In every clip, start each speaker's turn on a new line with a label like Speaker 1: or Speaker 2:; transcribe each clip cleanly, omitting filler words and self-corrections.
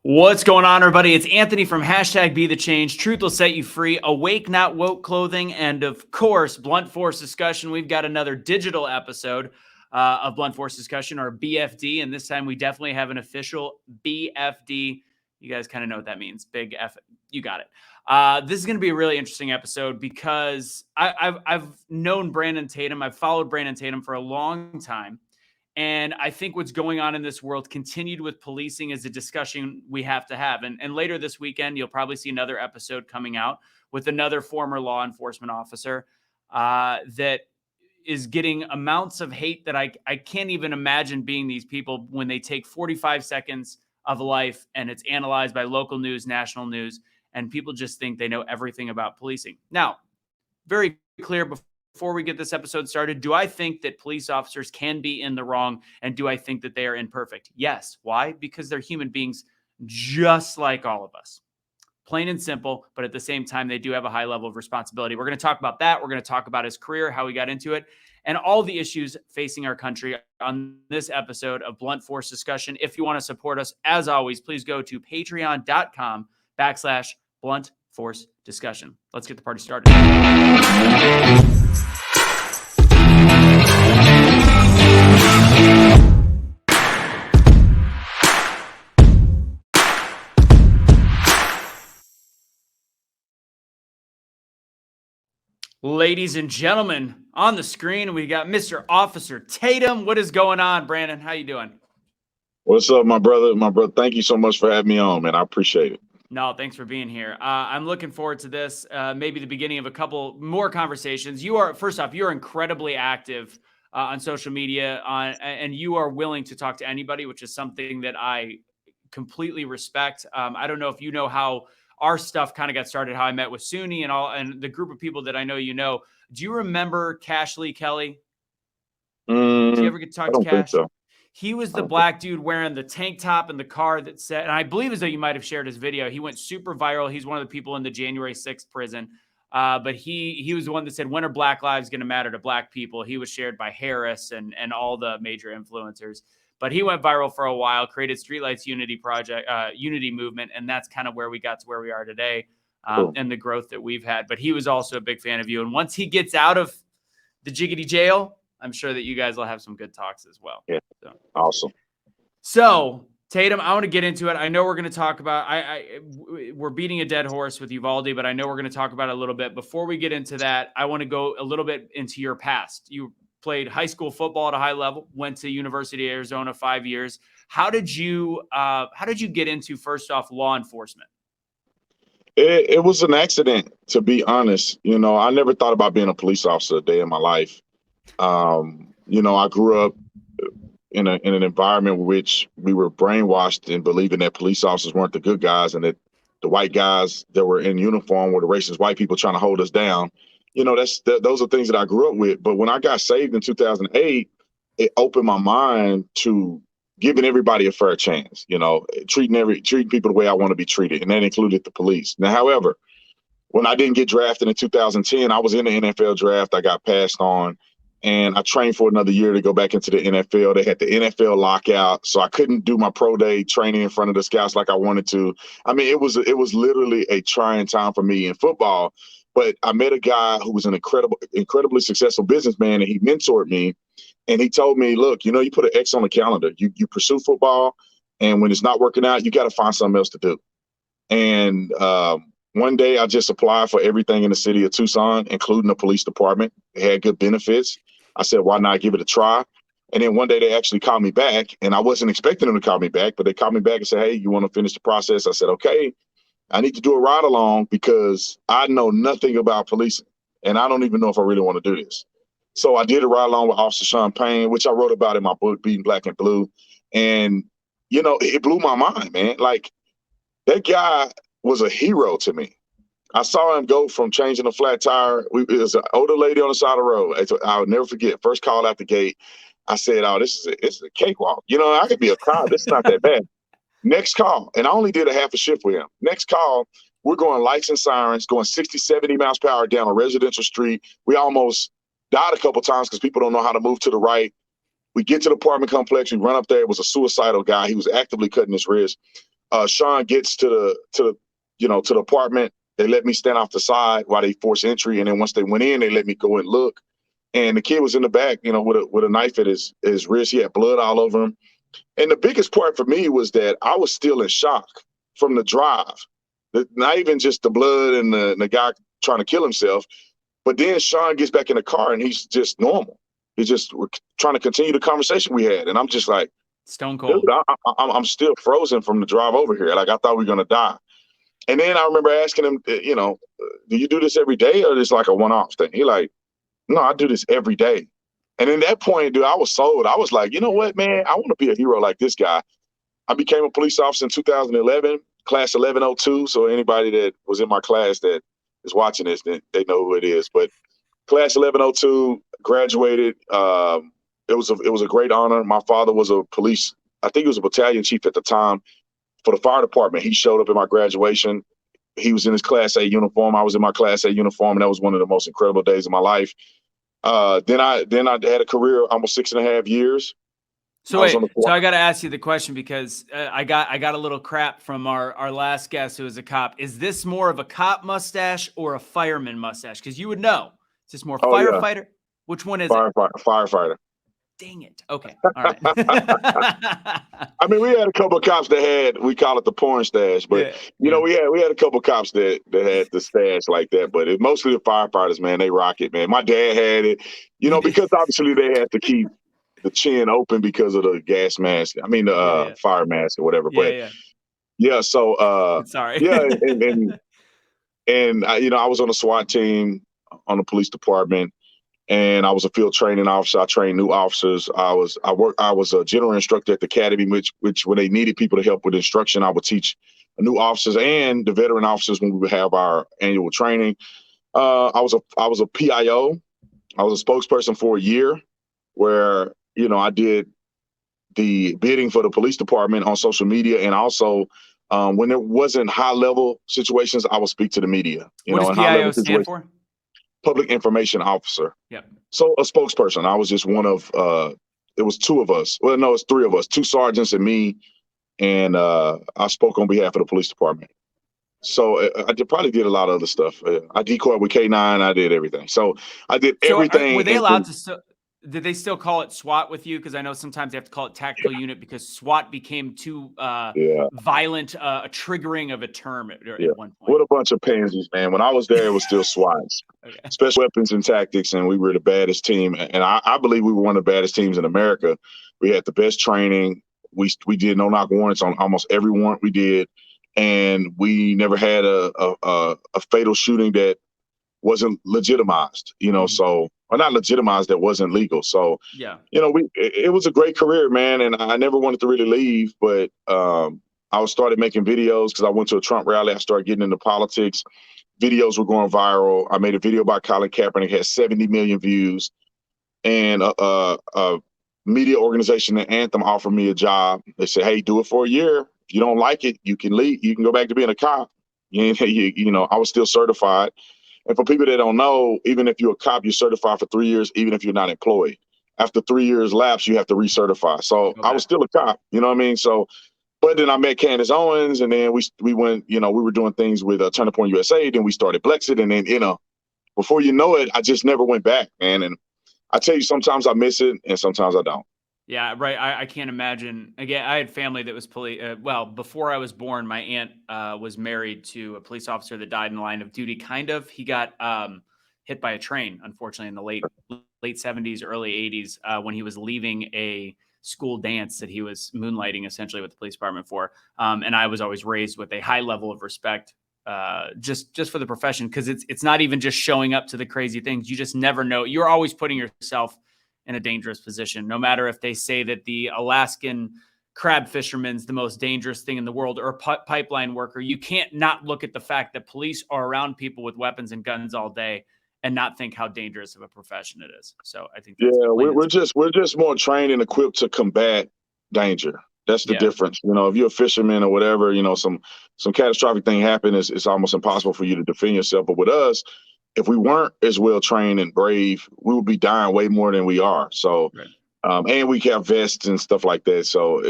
Speaker 1: What's going on, everybody? It's Anthony from #BeTheChange. Truth will set you free. Awake, not woke clothing. And of course, Blunt Force Discussion. We've got another digital episode of Blunt Force Discussion, or BFD. And this time we definitely have an official BFD. You guys kind of know what that means. Big F. You got it. This is going to be a really interesting episode because I've known Brandon Tatum. I've followed Brandon Tatum for a long time. And I think what's going on in this world, continued with policing, is a discussion we have to have. And later this weekend, you'll probably see another episode coming out with another former law enforcement officer that is getting amounts of hate that I can't even imagine being these people when they take 45 seconds of life and it's analyzed by local news, national news, and people just think they know everything about policing. Now, very clear before we get this episode started, do I think that police officers can be in the wrong? And do I think that they are imperfect? Yes. Why? Because they're human beings just like all of us. Plain and simple, but at the same time, they do have a high level of responsibility. We're going to talk about that. We're going to talk about his career, how he got into it, and all the issues facing our country on this episode of Blunt Force Discussion. If you want to support us, as always, please go to patreon.com/Blunt Force Discussion. Let's get the party started. Ladies and gentlemen, on the screen, we got Mr. Officer Tatum. What is going on, Brandon? How you doing?
Speaker 2: What's up, my brother? Thank you so much for having me on, man. I appreciate it.
Speaker 1: No, thanks for being here. I'm looking forward to this, maybe the beginning of a couple more conversations. First off, you're incredibly active on social media, and you are willing to talk to anybody, which is something that I completely respect. I don't know if you know how our stuff kind of got started, how I met with Suni and the group of people that I know you know. Do you remember Cash Lee Kelly? Did you ever get to talk to Cash?
Speaker 2: Think so.
Speaker 1: He was the black dude wearing the tank top and the car that said, and I believe as though you might have shared his video. He went super viral. He's one of the people in the January 6th prison. But he was the one that said, when are black lives going to matter to black people? He was shared by Harris and all the major influencers. But he went viral for a while, created Streetlights Unity Project, Unity Movement, and that's kind of where we got to where we are today, cool. And the growth that we've had. But he was also a big fan of you. And once he gets out of the jiggity jail, I'm sure that you guys will have some good talks as well.
Speaker 2: Yeah, so. Awesome.
Speaker 1: So, Tatum, I want to get into it. I know we're going to talk about we're beating a dead horse with Uvalde, but I know we're going to talk about it a little bit. Before we get into that, I want to go a little bit into your past. You played high school football at a high level, went to University of Arizona 5 years. How did you get into, first off, law enforcement?
Speaker 2: It was an accident, to be honest. You know, I never thought about being a police officer a day in my life. You know, I grew up in an environment in which we were brainwashed in believing that police officers weren't the good guys and that the white guys that were in uniform were the racist white people trying to hold us down. You know, those are things that I grew up with. But when I got saved in 2008, it opened my mind to giving everybody a fair chance, you know, treating people the way I want to be treated. And that included the police. Now, however, when I didn't get drafted in 2010, I was in the NFL draft. I got passed on and I trained for another year to go back into the NFL. They had the NFL lockout, so I couldn't do my pro day training in front of the scouts like I wanted to. I mean, it was literally a trying time for me in football. But I met a guy who was an incredibly successful businessman, and he mentored me. And he told me, look, you know, you put an X on the calendar. You pursue football, and when it's not working out, you got to find something else to do. And one day I just applied for everything in the city of Tucson, including the police department. It had good benefits. I said, why not give it a try? And then one day they actually called me back, and I wasn't expecting them to call me back, but they called me back and said, hey, you want to finish the process? I said, okay. I need to do a ride along because I know nothing about policing, and I don't even know if I really want to do this. So I did a ride along with Officer Sean Payne, which I wrote about in my book, Beating Black and Blue. And, you know, it blew my mind, man. Like, that guy was a hero to me. I saw him go from changing a flat tire. It was an older lady on the side of the road. I'll never forget. First call out the gate. I said, oh, this is a cakewalk. You know, I could be a cop. This is not that bad. Next call, and I only did a half a shift with him. Next call, we're going lights and sirens, going 60, 70 miles per hour down a residential street. We almost died a couple times because people don't know how to move to the right. We get to the apartment complex. We run up there. It was a suicidal guy. He was actively cutting his wrist. Sean gets to the apartment. They let me stand off the side while they force entry, and then once they went in, they let me go and look. And the kid was in the back, with a knife at his wrist. He had blood all over him. And the biggest part for me was that I was still in shock from the drive. Not even just the blood and the guy trying to kill himself, but then Sean gets back in the car and he's just normal. He's just trying to continue the conversation we had, and I'm just like,
Speaker 1: stone cold.
Speaker 2: dude, I'm still frozen from the drive over here. Like I thought we were gonna die. And then I remember asking him, do you do this every day or is like a one-off thing? He like, no, I do this every day. And in that point, dude, I was sold. I was like, you know what, man, I want to be a hero like this guy. I became a police officer in 2011, class 1102. So anybody that was in my class that is watching this, they know who it is. But class 1102, graduated. It was a great honor. My father was a police, I think he was a battalion chief at the time for the fire department. He showed up at my graduation. He was in his Class A uniform. I was in my Class A uniform, and that was one of the most incredible days of my life. Then I had a career almost 6.5 years.
Speaker 1: So I got to ask you the question because I got a little crap from our last guest who was a cop. Is this more of a cop mustache or a fireman mustache? Because you would know. Is this more firefighter? Yeah. Which one is it?
Speaker 2: Firefighter.
Speaker 1: Dang it. Okay. All right.
Speaker 2: I mean, we had a couple of cops that we call it the porn stash, but we had a couple of cops that had the stash like that, but mostly the firefighters, man, they rock it, man. My dad had it, because obviously they had to keep the chin open because of the gas mask. I mean, the fire mask or whatever. So
Speaker 1: sorry.
Speaker 2: And I was on the SWAT team on the police department. And I was a field training officer. I trained new officers. I was a general instructor at the academy, which when they needed people to help with instruction, I would teach new officers and the veteran officers when we would have our annual training. I was a PIO. I was a spokesperson for a year where, I did the bidding for the police department on social media. And also when there wasn't high level situations, I would speak to the media.
Speaker 1: What does PIO stand for?
Speaker 2: Public information officer.
Speaker 1: Yep.
Speaker 2: So a spokesperson. I was just one of, it was two of us. Well, no, it's three of us, two sergeants and me. And I spoke on behalf of the police department. So I probably did a lot of other stuff. I decoyed with K9. I did everything. So I did everything.
Speaker 1: Were they allowed to did they still call it SWAT with you? Because I know sometimes they have to call it tactical unit because SWAT became too violent, a triggering of a term at one point.
Speaker 2: What a bunch of pansies, man. When I was there, it was still SWAT. Okay. Special Weapons and Tactics, and we were the baddest team. And I believe we were one of the baddest teams in America. We had the best training. We did no-knock warrants on almost every warrant we did. And we never had a fatal shooting that wasn't legitimized, or not legitimized, that wasn't legal. So, it was a great career, man. And I never wanted to really leave, but I started making videos because I went to a Trump rally. I started getting into politics. Videos were going viral. I made a video about Colin Kaepernick, had 70 million views. And a media organization, the Anthem, offered me a job. They said, hey, do it for a year. If you don't like it, you can leave. You can go back to being a cop. I was still certified. And for people that don't know, even if you're a cop, you're certified for 3 years, even if you're not employed. After 3 years lapse, you have to recertify. So I was still a cop, you know what I mean? So, but then I met Candace Owens, and then we went, we were doing things with Turning Point USA. Then we started Blexit, and then, before you know it, I just never went back, man. And I tell you, sometimes I miss it, and sometimes I don't.
Speaker 1: Yeah, right. I can't imagine. Again, I had family that was police. Before I was born, my aunt was married to a police officer that died in the line of duty. Kind of. He got hit by a train, unfortunately, in the late 70s, early 80s, when he was leaving a school dance that he was moonlighting essentially with the police department for. And I was always raised with a high level of respect, just for the profession, because it's not even just showing up to the crazy things. You just never know. You're always putting yourself in a dangerous position, no matter if they say that the Alaskan crab fisherman's the most dangerous thing in the world or a pipeline worker. You can't not look at the fact that police are around people with weapons and guns all day and not think how dangerous of a profession it is. So I think that's
Speaker 2: we're just more trained and equipped to combat danger. That's the difference. If you're a fisherman or whatever, some catastrophic thing happened, it's almost impossible for you to defend yourself. But with us, if we weren't as well trained and brave, we would be dying way more than we are. So, and we have vests and stuff like that. So,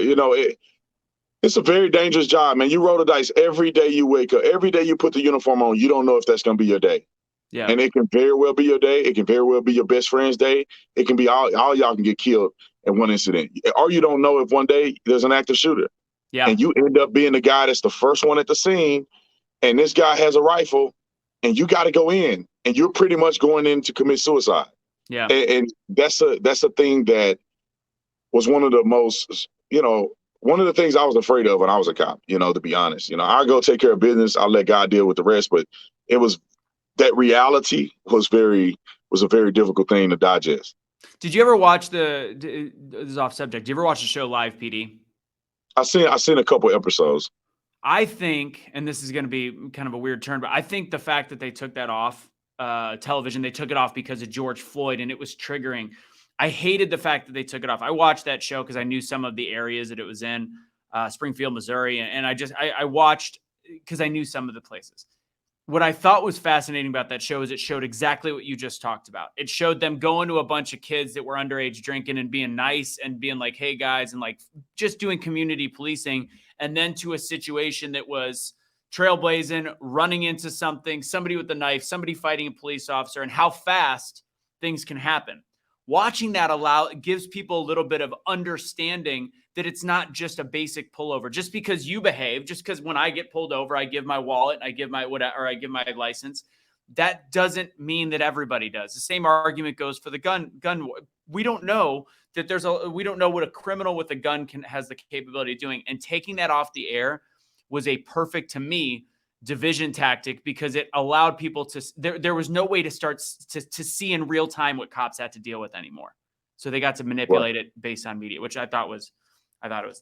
Speaker 2: It's a very dangerous job, man. You roll the dice every day you wake up. Every day you put the uniform on, you don't know if that's going to be your day.
Speaker 1: Yeah.
Speaker 2: And it can very well be your day. It can very well be your best friend's day. It can be all y'all can get killed in one incident. Or you don't know if one day there's an active shooter.
Speaker 1: Yeah.
Speaker 2: And you end up being the guy that's the first one at the scene, and this guy has a rifle, and you got to go in, and you're pretty much going in to commit suicide.
Speaker 1: Yeah.
Speaker 2: And that's a thing that was one of the most, one of the things I was afraid of when I was a cop, to be honest. I go take care of business. I'll let God deal with the rest. But it was that reality was a very difficult thing to digest.
Speaker 1: Did you ever watch this is off subject. Did you ever watch the show Live PD?
Speaker 2: I seen a couple episodes.
Speaker 1: I think, and this is going to be kind of a weird turn, but I think the fact that they took that off television, they took it off because of George Floyd, and it was triggering. I hated the fact that they took it off. I watched that show because I knew some of the areas that it was in, Springfield, Missouri, and I watched because I knew some of the places. What I thought was fascinating about that show is it showed exactly what you just talked about. It showed them going to a bunch of kids that were underage drinking and being nice and being like, hey guys, and like just doing community policing. And then to a situation that was trailblazing, running into something, somebody with a knife, somebody fighting a police officer, and how fast things can happen. Watching that gives people a little bit of understanding that it's not just a basic pullover. Just because you behave, just because when I get pulled over, I give my wallet, I give my license. That doesn't mean that everybody does. The same argument goes for the gun. We don't know that we don't know what a criminal with a gun has the capability of doing. And taking that off the air was a perfect, to me, division tactic, because it allowed people to, there was no way to start to see in real time what cops had to deal with anymore. So they got to manipulate it based on media, which I thought it was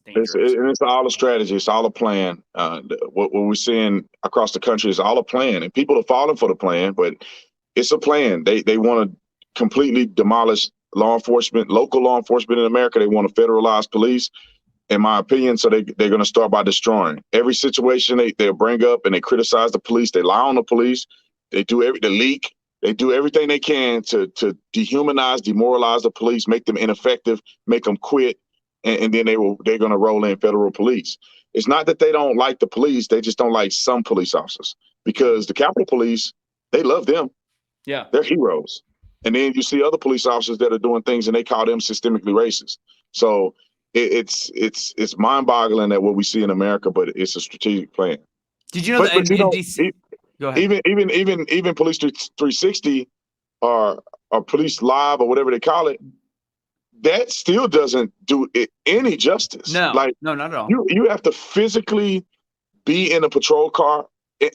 Speaker 1: dangerous.
Speaker 2: It's all a strategy. It's all a plan. What we're seeing across the country is all a plan, and people are falling for the plan, but it's a plan. They want to completely demolish law enforcement, local law enforcement in America. They want to federalize police, in my opinion. So they're going to start by destroying every situation they bring up, and they criticize the police. They lie on the police. They leak. They do everything they can to dehumanize, demoralize the police, make them ineffective, make them quit. And then they're going to roll in federal police. It's not that they don't like the police. They just don't like some police officers, because the Capitol Police, they love them.
Speaker 1: Yeah.
Speaker 2: They're heroes. And then you see other police officers that are doing things and they call them systemically racist. So it's mind-boggling at what we see in America, but it's a strategic plan.
Speaker 1: Did you know that in DC? Go ahead.
Speaker 2: Even Police 360 or Police Live or whatever they call it, that still doesn't do it any justice.
Speaker 1: No, not at all.
Speaker 2: You have to physically be in a patrol car.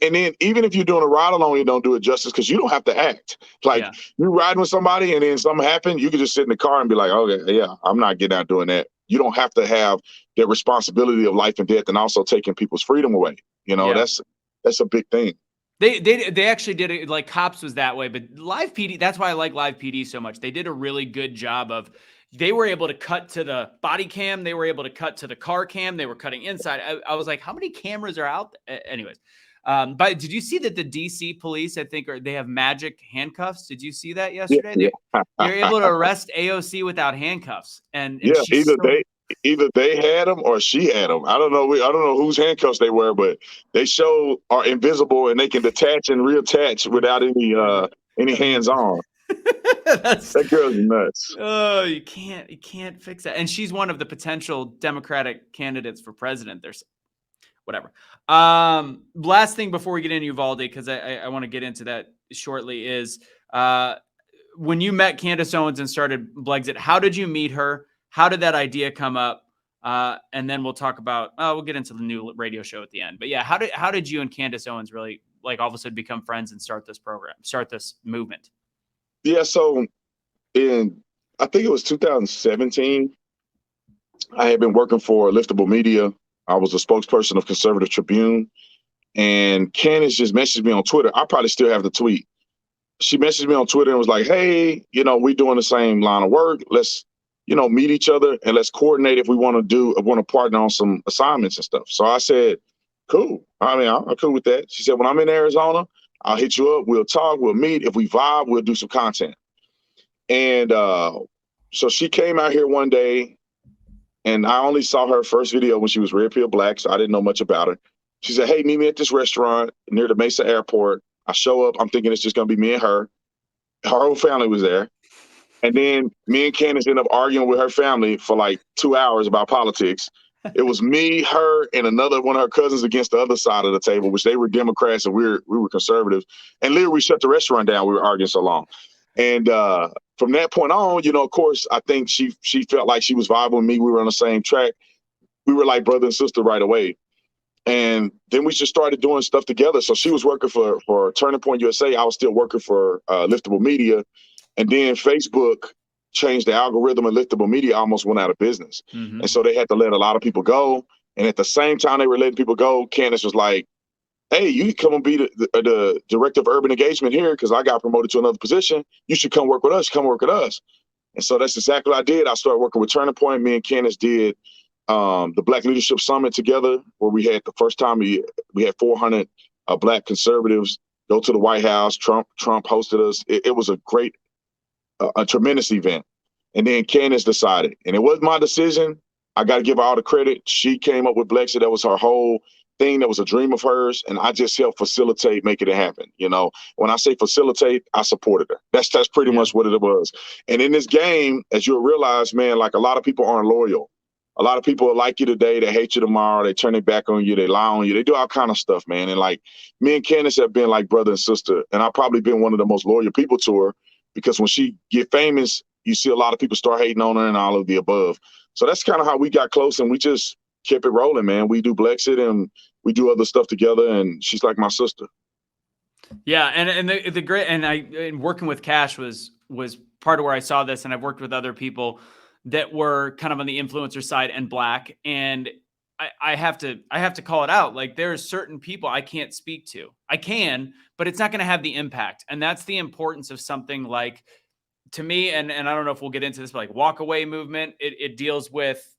Speaker 2: And then even if you're doing a ride along, you don't do it justice, because you don't have to act. You're riding with somebody and then something happened, you can just sit in the car and be like, okay, yeah, I'm not getting out doing that. You don't have to have the responsibility of life and death and also taking people's freedom away. That's a big thing.
Speaker 1: They actually did it, like Cops was that way, but Live PD, that's why I like Live PD so much. They did a really good job of, they were able to cut to the body cam. They were able to cut to the car cam. They were cutting inside. I was like, how many cameras are out? Anyways. But did you see that the DC police, I think, they have magic handcuffs? Did you see that yesterday?
Speaker 2: Yeah.
Speaker 1: They're able to arrest AOC without handcuffs. And
Speaker 2: either they had them or she had them. I don't know whose handcuffs they were, but they are invisible and they can detach and reattach without any hands on. That girl's nuts.
Speaker 1: Oh, you can't fix that. And she's one of the potential Democratic candidates for president. There's whatever. Last thing before we get into Uvalde, because I want to get into that shortly, is when you met Candace Owens and started Blexit, how did you meet her? How did that idea come up? And then we'll talk about, we'll get into the new radio show at the end. But yeah, how did you and Candace Owens really, like, all of a sudden become friends and start this movement?
Speaker 2: Yeah, so I think it was 2017, I had been working for Liftable Media. I was a spokesperson of Conservative Tribune, and Candace just messaged me on Twitter. I probably still have the tweet. She messaged me on Twitter and was like, hey, we're doing the same line of work. Let's, meet each other and let's coordinate if we want to partner on some assignments and stuff. So I said, cool. I mean, I'm cool with that. She said, when I'm in Arizona, I'll hit you up. We'll talk. We'll meet. If we vibe, we'll do some content. And so she came out here one day. And I only saw her first video when she was red pill black, so I didn't know much about her. She said, "Hey, meet me at this restaurant near the Mesa Airport." I show up. I'm thinking it's just gonna be me and her. Her whole family was there. And then me and Candace ended up arguing with her family for like 2 hours about politics. It was me, her, and another one of her cousins against the other side of the table, which they were Democrats and we were conservatives. And literally, we shut the restaurant down. We were arguing so long. And from that point on, of course, I think she felt like she was vibing with me. We were on the same track. We were like brother and sister right away. And then we just started doing stuff together. So she was working for Turning Point USA. I was still working for Liftable Media. And then Facebook changed the algorithm, and Liftable Media almost went out of business.
Speaker 1: Mm-hmm.
Speaker 2: And so they had to let a lot of people go. And at the same time they were letting people go, Candace was like, "Hey, you can come and be the director of urban engagement here because I got promoted to another position. You should come work with us. Come work with us." And so that's exactly what I did. I started working with Turning Point. Me and Candace did the Black Leadership Summit together, where we had the first time we had 400 Black conservatives go to the White House. Trump hosted us. It was a great, a tremendous event. And then Candace decided, and it wasn't my decision. I got to give her all the credit. She came up with Blexit. That was her whole thing. That was a dream of hers. And I just helped facilitate, making it happen. When I say facilitate, I supported her. That's pretty much what it was. And in this game, as you'll realize, man, like a lot of people aren't loyal. A lot of people like you today, they hate you tomorrow, they turn their back on you, they lie on you, they do all kind of stuff, man. And like me and Candace have been like brother and sister, and I've probably been one of the most loyal people to her because when she get famous, you see a lot of people start hating on her and all of the above. So that's kind of how we got close, and we just kept it rolling, man. We do Blexit and we do other stuff together, and she's like my sister.
Speaker 1: Yeah, and the great, and working with Cash was part of where I saw this, and I've worked with other people that were kind of on the influencer side and Black, and I have to call it out. Like there's certain people I can't speak to. I can, but it's not going to have the impact, and that's the importance of something like, to me, and I don't know if we'll get into this, but like walk away movement. It deals with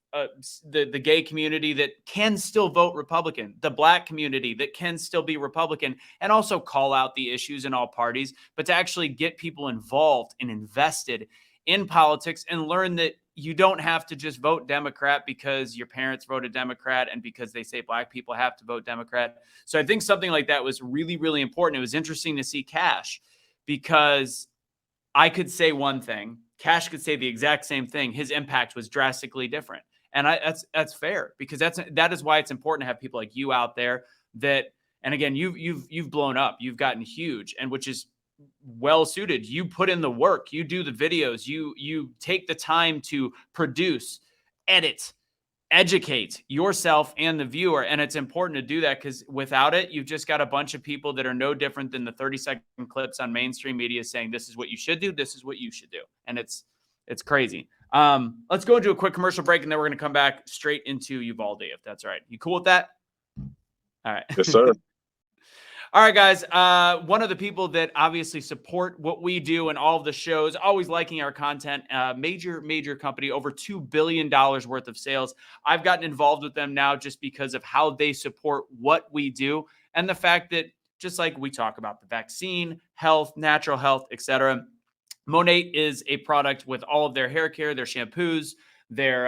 Speaker 1: the gay community that can still vote Republican, the Black community that can still be Republican, and also call out the issues in all parties, but to actually get people involved and invested in politics and learn that you don't have to just vote Democrat because your parents voted Democrat and because they say Black people have to vote Democrat. So I think something like that was really, really important. It was interesting to see Cash because I could say one thing, Cash could say the exact same thing. His impact was drastically different. And that's fair because that is why it's important to have people like you out there that, and again, you've blown up, you've gotten huge, and which is well suited. You put in the work, you do the videos, you take the time to produce, edit, educate yourself and the viewer. And it's important to do that because without it, you've just got a bunch of people that are no different than the 30-second clips on mainstream media saying this is what you should do, this is what you should do. And it's crazy. Let's go into a quick commercial break, and then we're going to come back straight into Uvalde, if that's all right. You cool with that? All right.
Speaker 2: Yes, sir.
Speaker 1: All right, guys. One of the people that obviously support what we do and all of the shows, always liking our content, major company, over $2 billion worth of sales. I've gotten involved with them now just because of how they support what we do and the fact that just like we talk about the vaccine, health, natural health, etc. Monat is a product with all of their hair care, their shampoos, their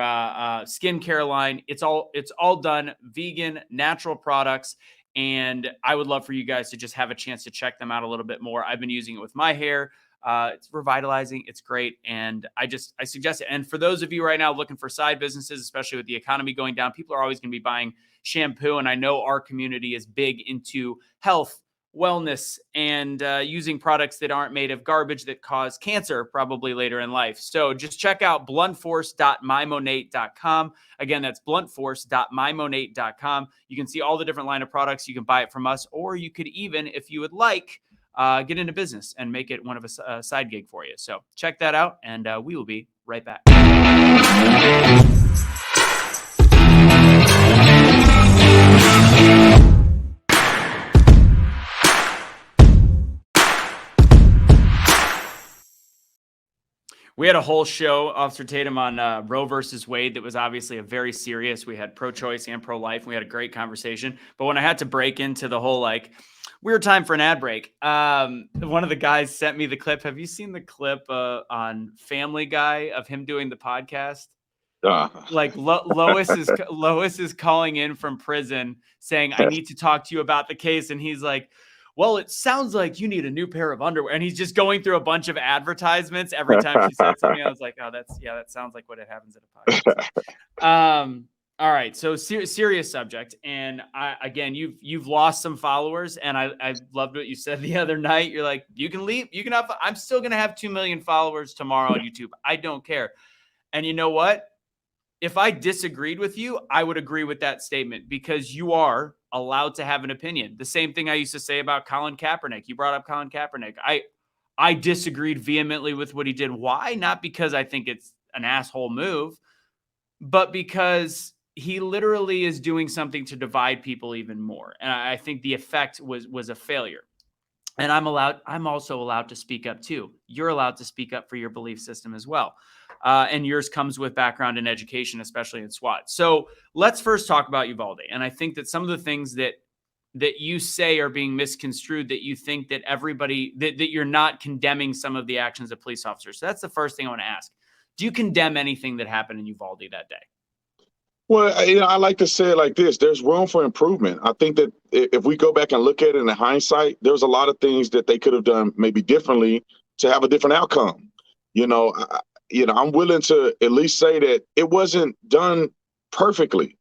Speaker 1: skincare line. It's all done vegan, natural products. And I would love for you guys to just have a chance to check them out a little bit more. I've been using it with my hair. It's revitalizing. It's great. And I suggest it. And for those of you right now looking for side businesses, especially with the economy going down, people are always going to be buying shampoo. And I know our community is big into health, wellness, and using products that aren't made of garbage that cause cancer probably later in life. So just check out bluntforce.mymonat.com. Again, that's bluntforce.mymonat.com. You can see all the different line of products. You can buy it from us, or you could even, if you would like, get into business and make it one of a side gig for you. So check that out, and we will be right back. We had a whole show, Officer Tatum, on Roe versus Wade that was obviously a very serious. We had pro-choice and pro-life. And we had a great conversation. But when I had to break into the whole, weird time for an ad break, one of the guys sent me the clip. Have you seen the clip on Family Guy of him doing the podcast? Like Lois is calling in from prison saying, I need to talk to you about the case. And he's like, well, it sounds like you need a new pair of underwear. And he's just going through a bunch of advertisements every time she said something. I was like, oh, that sounds like what it happens at a podcast. All right. So serious subject. And again, you've lost some followers. And I loved what you said the other night. You're like, you can leave. You can have, I'm still going to have 2 million followers tomorrow on YouTube. I don't care. And you know what? If I disagreed with you, I would agree with that statement because you are allowed to have an opinion. The same thing I used to say about Colin Kaepernick. You brought up Colin Kaepernick. I disagreed vehemently with what he did. Why? Not because I think it's an asshole move, but because he literally is doing something to divide people even more. And I think the effect was a failure. And I'm also allowed to speak up too. You're allowed to speak up for your belief system as well. And yours comes with background in education, especially in SWAT. So let's first talk about Uvalde. And I think that some of the things that you say are being misconstrued, that you think that everybody, that you're not condemning some of the actions of police officers. So that's the first thing I want to ask. Do you condemn anything that happened in Uvalde that day?
Speaker 2: Well, I like to say it like this. There's room for improvement. I think that if we go back and look at it in hindsight, there's a lot of things that they could have done maybe differently to have a different outcome. I'm willing to at least say that it wasn't done perfectly.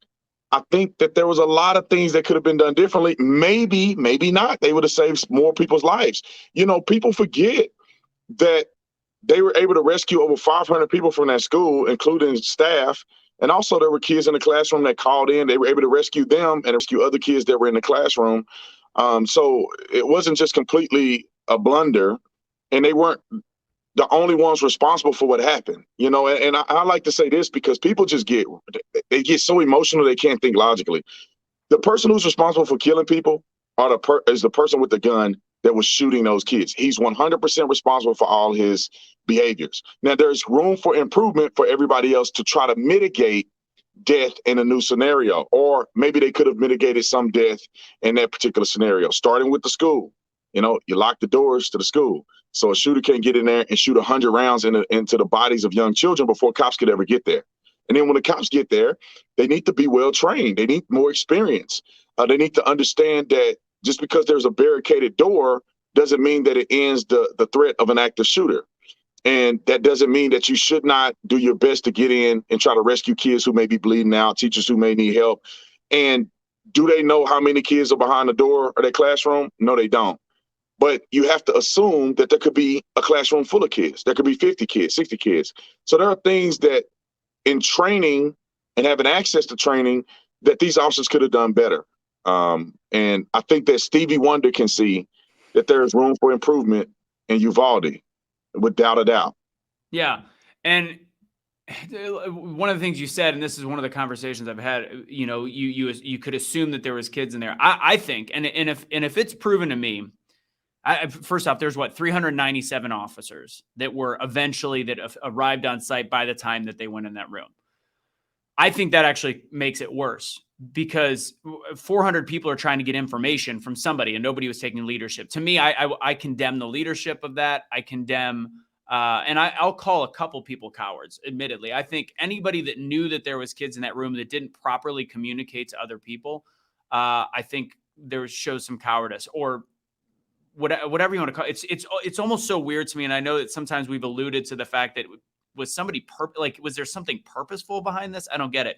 Speaker 2: I think that there was a lot of things that could have been done differently. Maybe not. They would have saved more people's lives. People forget that they were able to rescue over 500 people from that school, including staff. And also there were kids in the classroom that called in. They were able to rescue them and rescue other kids that were in the classroom. So it wasn't just completely a blunder, and they weren't the only ones responsible for what happened. And I like to say this because people just get so emotional they can't think logically. The person who's responsible for killing people is the person with the gun that was shooting those kids. He's 100% responsible for all his behaviors. Now, there's room for improvement for everybody else to try to mitigate death in a new scenario, or maybe they could have mitigated some death in that particular scenario, starting with the school. You lock the doors to the school so a shooter can't get in there and shoot 100 rounds into the bodies of young children before cops could ever get there. And then when the cops get there, they need to be well trained. They need more experience. They need to understand that just because there's a barricaded door doesn't mean that it ends the threat of an active shooter. And that doesn't mean that you should not do your best to get in and try to rescue kids who may be bleeding out, teachers who may need help. And do they know how many kids are behind the door of their classroom? No, they don't. But you have to assume that there could be a classroom full of kids. There could be 50 kids, 60 kids. So there are things that in training and having access to training that these officers could have done better. And I think that Stevie Wonder can see that there is room for improvement in Uvalde, without a doubt.
Speaker 1: Yeah. And one of the things you said, and this is one of the conversations I've had, you could assume that there was kids in there. I think, and if it's proven to me, first off, there's 397 officers that were eventually that arrived on site by the time that they went in that room. I think that actually makes it worse because 400 people are trying to get information from somebody and nobody was taking leadership. To me, I condemn the leadership of that. I condemn, and I'll call a couple people cowards, admittedly. I think anybody that knew that there was kids in that room that didn't properly communicate to other people, I think there shows some cowardice or whatever you want to call it. It's almost so weird to me. And I know that sometimes we've alluded to the fact that was somebody was there something purposeful behind this? I don't get it.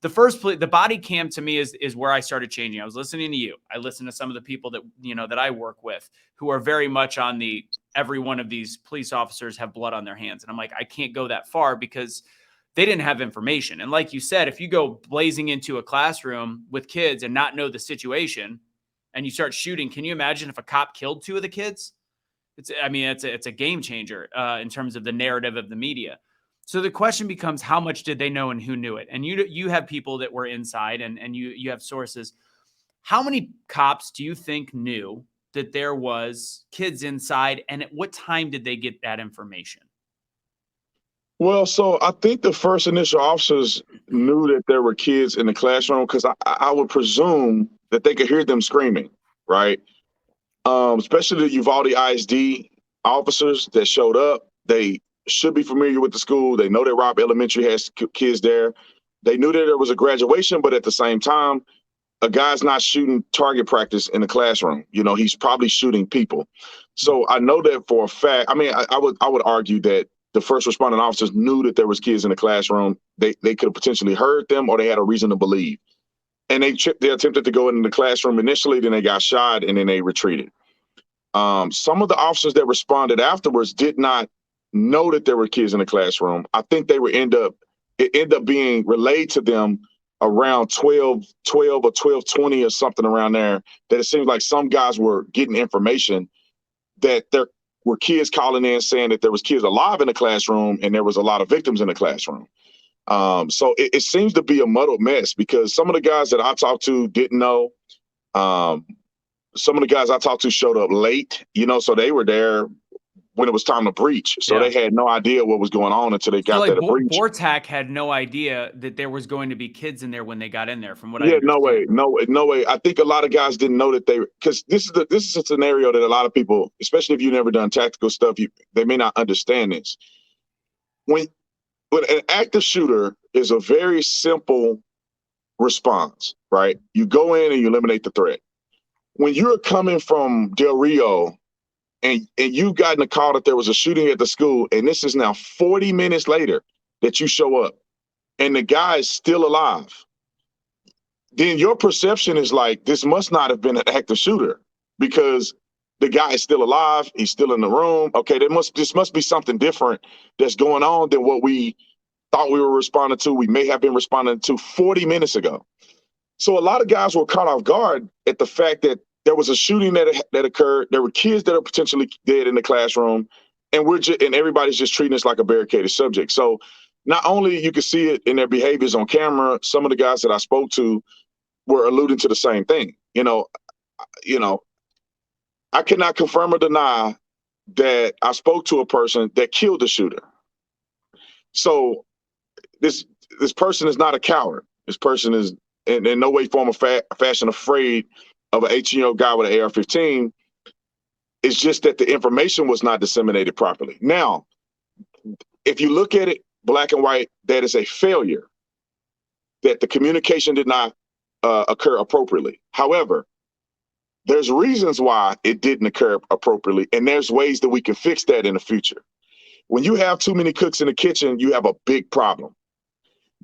Speaker 1: The body cam to me is where I started changing. I was listening to you. I listened to some of the people that, that I work with who are very much on the, every one of these police officers have blood on their hands. And I'm like, I can't go that far because they didn't have information. And like you said, if you go blazing into a classroom with kids and not know the situation and you start shooting, can you imagine if a cop killed 2 of the kids? It's a game changer in terms of the narrative of the media. So the question becomes, how much did they know and who knew it? And you have people that were inside and you have sources. How many cops do you think knew that there was kids inside? And at what time did they get that information?
Speaker 2: Well, so I think the first initial officers knew that there were kids in the classroom because I would presume that they could hear them screaming, right? Especially the Uvalde ISD officers that showed up, they should be familiar with the school. They know that Robb Elementary has kids there. They knew that there was a graduation, but at the same time, a guy's not shooting target practice in the classroom. You know, he's probably shooting people. So I know that for a fact. I mean, I would argue that the first responding officers knew that there was kids in the classroom. They could have potentially heard them, or they had a reason to believe. And they attempted to go into the classroom initially, then they got shot, and then they retreated. Some of the officers that responded afterwards did not know that there were kids in the classroom. I think it ended up being relayed to them around 12 or 12:20 or something around there, that it seems like some guys were getting information that there were kids calling in saying that there was kids alive in the classroom and there was a lot of victims in the classroom. So it seems to be a muddled mess, because some of the guys that I talked to didn't know. Some of the guys I talked to showed up late, you know, so they were there when it was time to breach. So they had no idea what was going on until they got there to breach.
Speaker 1: BORTAC had no idea that there was going to be kids in there when they got in there, from what I understand.
Speaker 2: No way. I think a lot of guys didn't know that because this is a scenario that a lot of people, especially if you've never done tactical stuff, they may not understand this. When an active shooter is a very simple response, right? You go in and you eliminate the threat. When you're coming from Del Rio and you gotten a call that there was a shooting at the school, and this is now 40 minutes later that you show up and the guy is still alive, then your perception is like, this must not have been an active shooter, because the guy is still alive, he's still in the room. Okay, this must be something different that's going on than what we thought we were responding to. We may have been responding to 40 minutes ago. So a lot of guys were caught off guard at the fact that there was a shooting that occurred. There were kids that are potentially dead in the classroom, and everybody's just treating us like a barricaded subject. So not only you could see it in their behaviors on camera, some of the guys that I spoke to were alluding to the same thing. You know, I cannot confirm or deny that I spoke to a person that killed the shooter. So this person is not a coward. This person is in no way, form, or fashion afraid of an 18-year-old guy with an AR-15. It's just that the information was not disseminated properly. Now, if you look at it black and white, that is a failure, that the communication did not occur appropriately. However, there's reasons why it didn't occur appropriately, and there's ways that we can fix that in the future. When you have too many cooks in the kitchen, you have a big problem,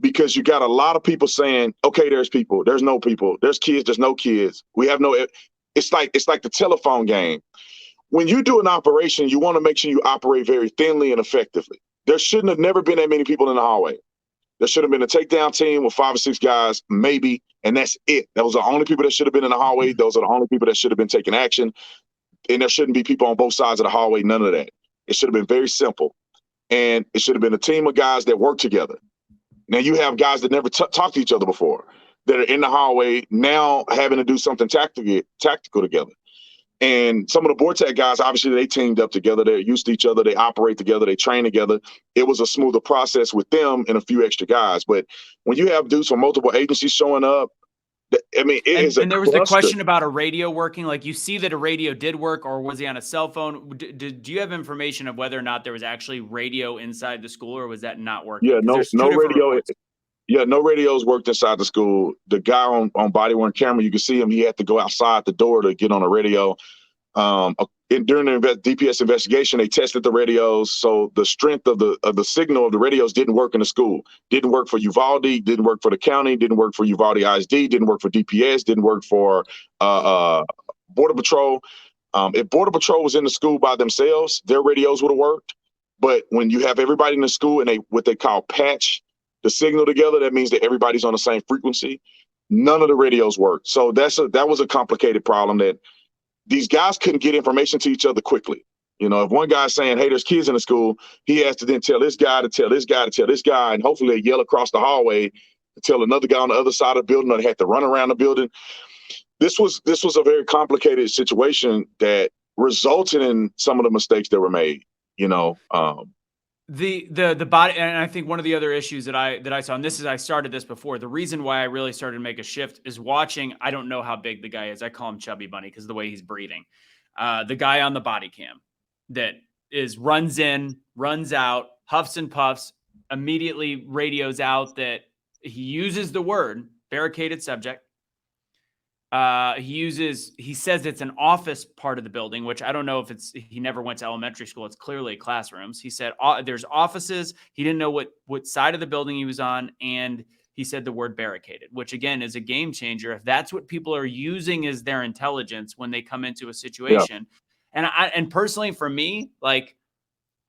Speaker 2: because you got a lot of people saying, okay, there's people, there's no people, there's kids, there's no kids. We have no, it's like the telephone game. When you do an operation, you want to make sure you operate very thinly and effectively. There shouldn't have never been that many people in the hallway. There should have been a takedown team with 5 or 6 guys, maybe, and that's it. Those are the only people that should have been in the hallway. Those are the only people that should have been taking action. And there shouldn't be people on both sides of the hallway, none of that. It should have been very simple. And it should have been a team of guys that work together. Now you have guys that never talked to each other before, that are in the hallway now having to do something tactical together. And some of the BORTAC guys, obviously, they teamed up together. They're used to each other. They operate together. They train together. It was a smoother process with them and a few extra guys. But when you have dudes from multiple agencies showing up, I mean,
Speaker 1: and there was the question about a radio working. Like, you see that a radio did work, or was he on a cell phone? Do you have information of whether or not there was actually radio inside the school, or was that not working?
Speaker 2: Yeah, no radio. Reports. Yeah, no radios worked inside the school. The guy on body-worn camera, you can see him. He had to go outside the door to get on a radio. During the DPS investigation, they tested the radios. So the strength of the signal of the radios didn't work in the school. Didn't work for Uvalde. Didn't work for the county. Didn't work for Uvalde ISD. Didn't work for DPS. Didn't work for Border Patrol. If Border Patrol was in the school by themselves, their radios would have worked. But when you have everybody in the school and what they call patch the signal together, that means that everybody's on the same frequency. None of the radios worked. So that was a complicated problem, that these guys couldn't get information to each other quickly. You know, if one guy's saying, hey, there's kids in the school, he has to then tell this guy to tell this guy to tell this guy, and hopefully they yell across the hallway to tell another guy on the other side of the building, or they had to run around the building. This was a very complicated situation that resulted in some of the mistakes that were made, you know.
Speaker 1: The body, and I think one of the other issues that I saw, and I started this before, the reason why I really started to make a shift is watching, I don't know how big the guy is. I call him Chubby Bunny because of the way he's breathing. The guy on the body cam that runs in, runs out, huffs and puffs, immediately radios out that he uses the word barricaded subject. He says it's an office part of the building, which I don't know if he never went to elementary school. It's clearly classrooms. He said there's offices. He didn't know what side of the building he was on. And he said the word barricaded, which again is a game changer. If that's what people are using as their intelligence when they come into a situation. Yeah. And personally for me, like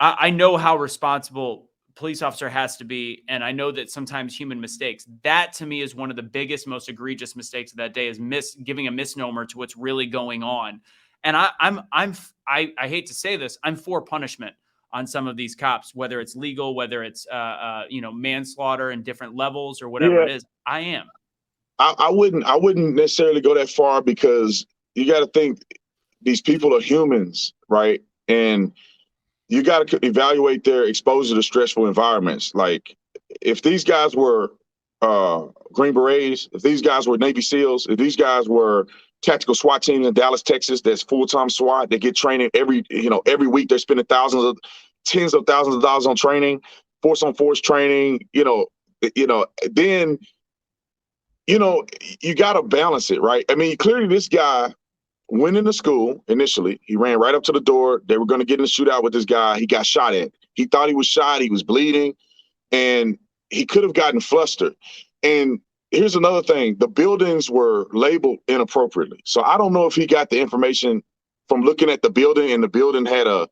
Speaker 1: I know how responsible police officer has to be, and I know that sometimes human mistakes. That to me is one of the biggest, most egregious mistakes of that day, is giving a misnomer to what's really going on. And I hate to say this, I'm for punishment on some of these cops, whether it's legal, whether it's manslaughter and different levels or whatever it is. I am.
Speaker 2: I wouldn't necessarily go that far, because you got to think these people are humans, right? And you got to evaluate their exposure to stressful environments. Like, if these guys were Green Berets, if these guys were Navy SEALs, if these guys were tactical SWAT teams in Dallas, Texas, that's full-time SWAT, they get training every week. They're spending tens of thousands of dollars on training, force-on-force training, then, you got to balance it, right? I mean, clearly this guy went into school initially. He ran right up to the door. They were going to get in a shootout with this guy. He got shot at. He thought he was shot. He was bleeding, and he could have gotten flustered. And here's another thing. The buildings were labeled inappropriately. So I don't know if he got the information from looking at the building, and the building had a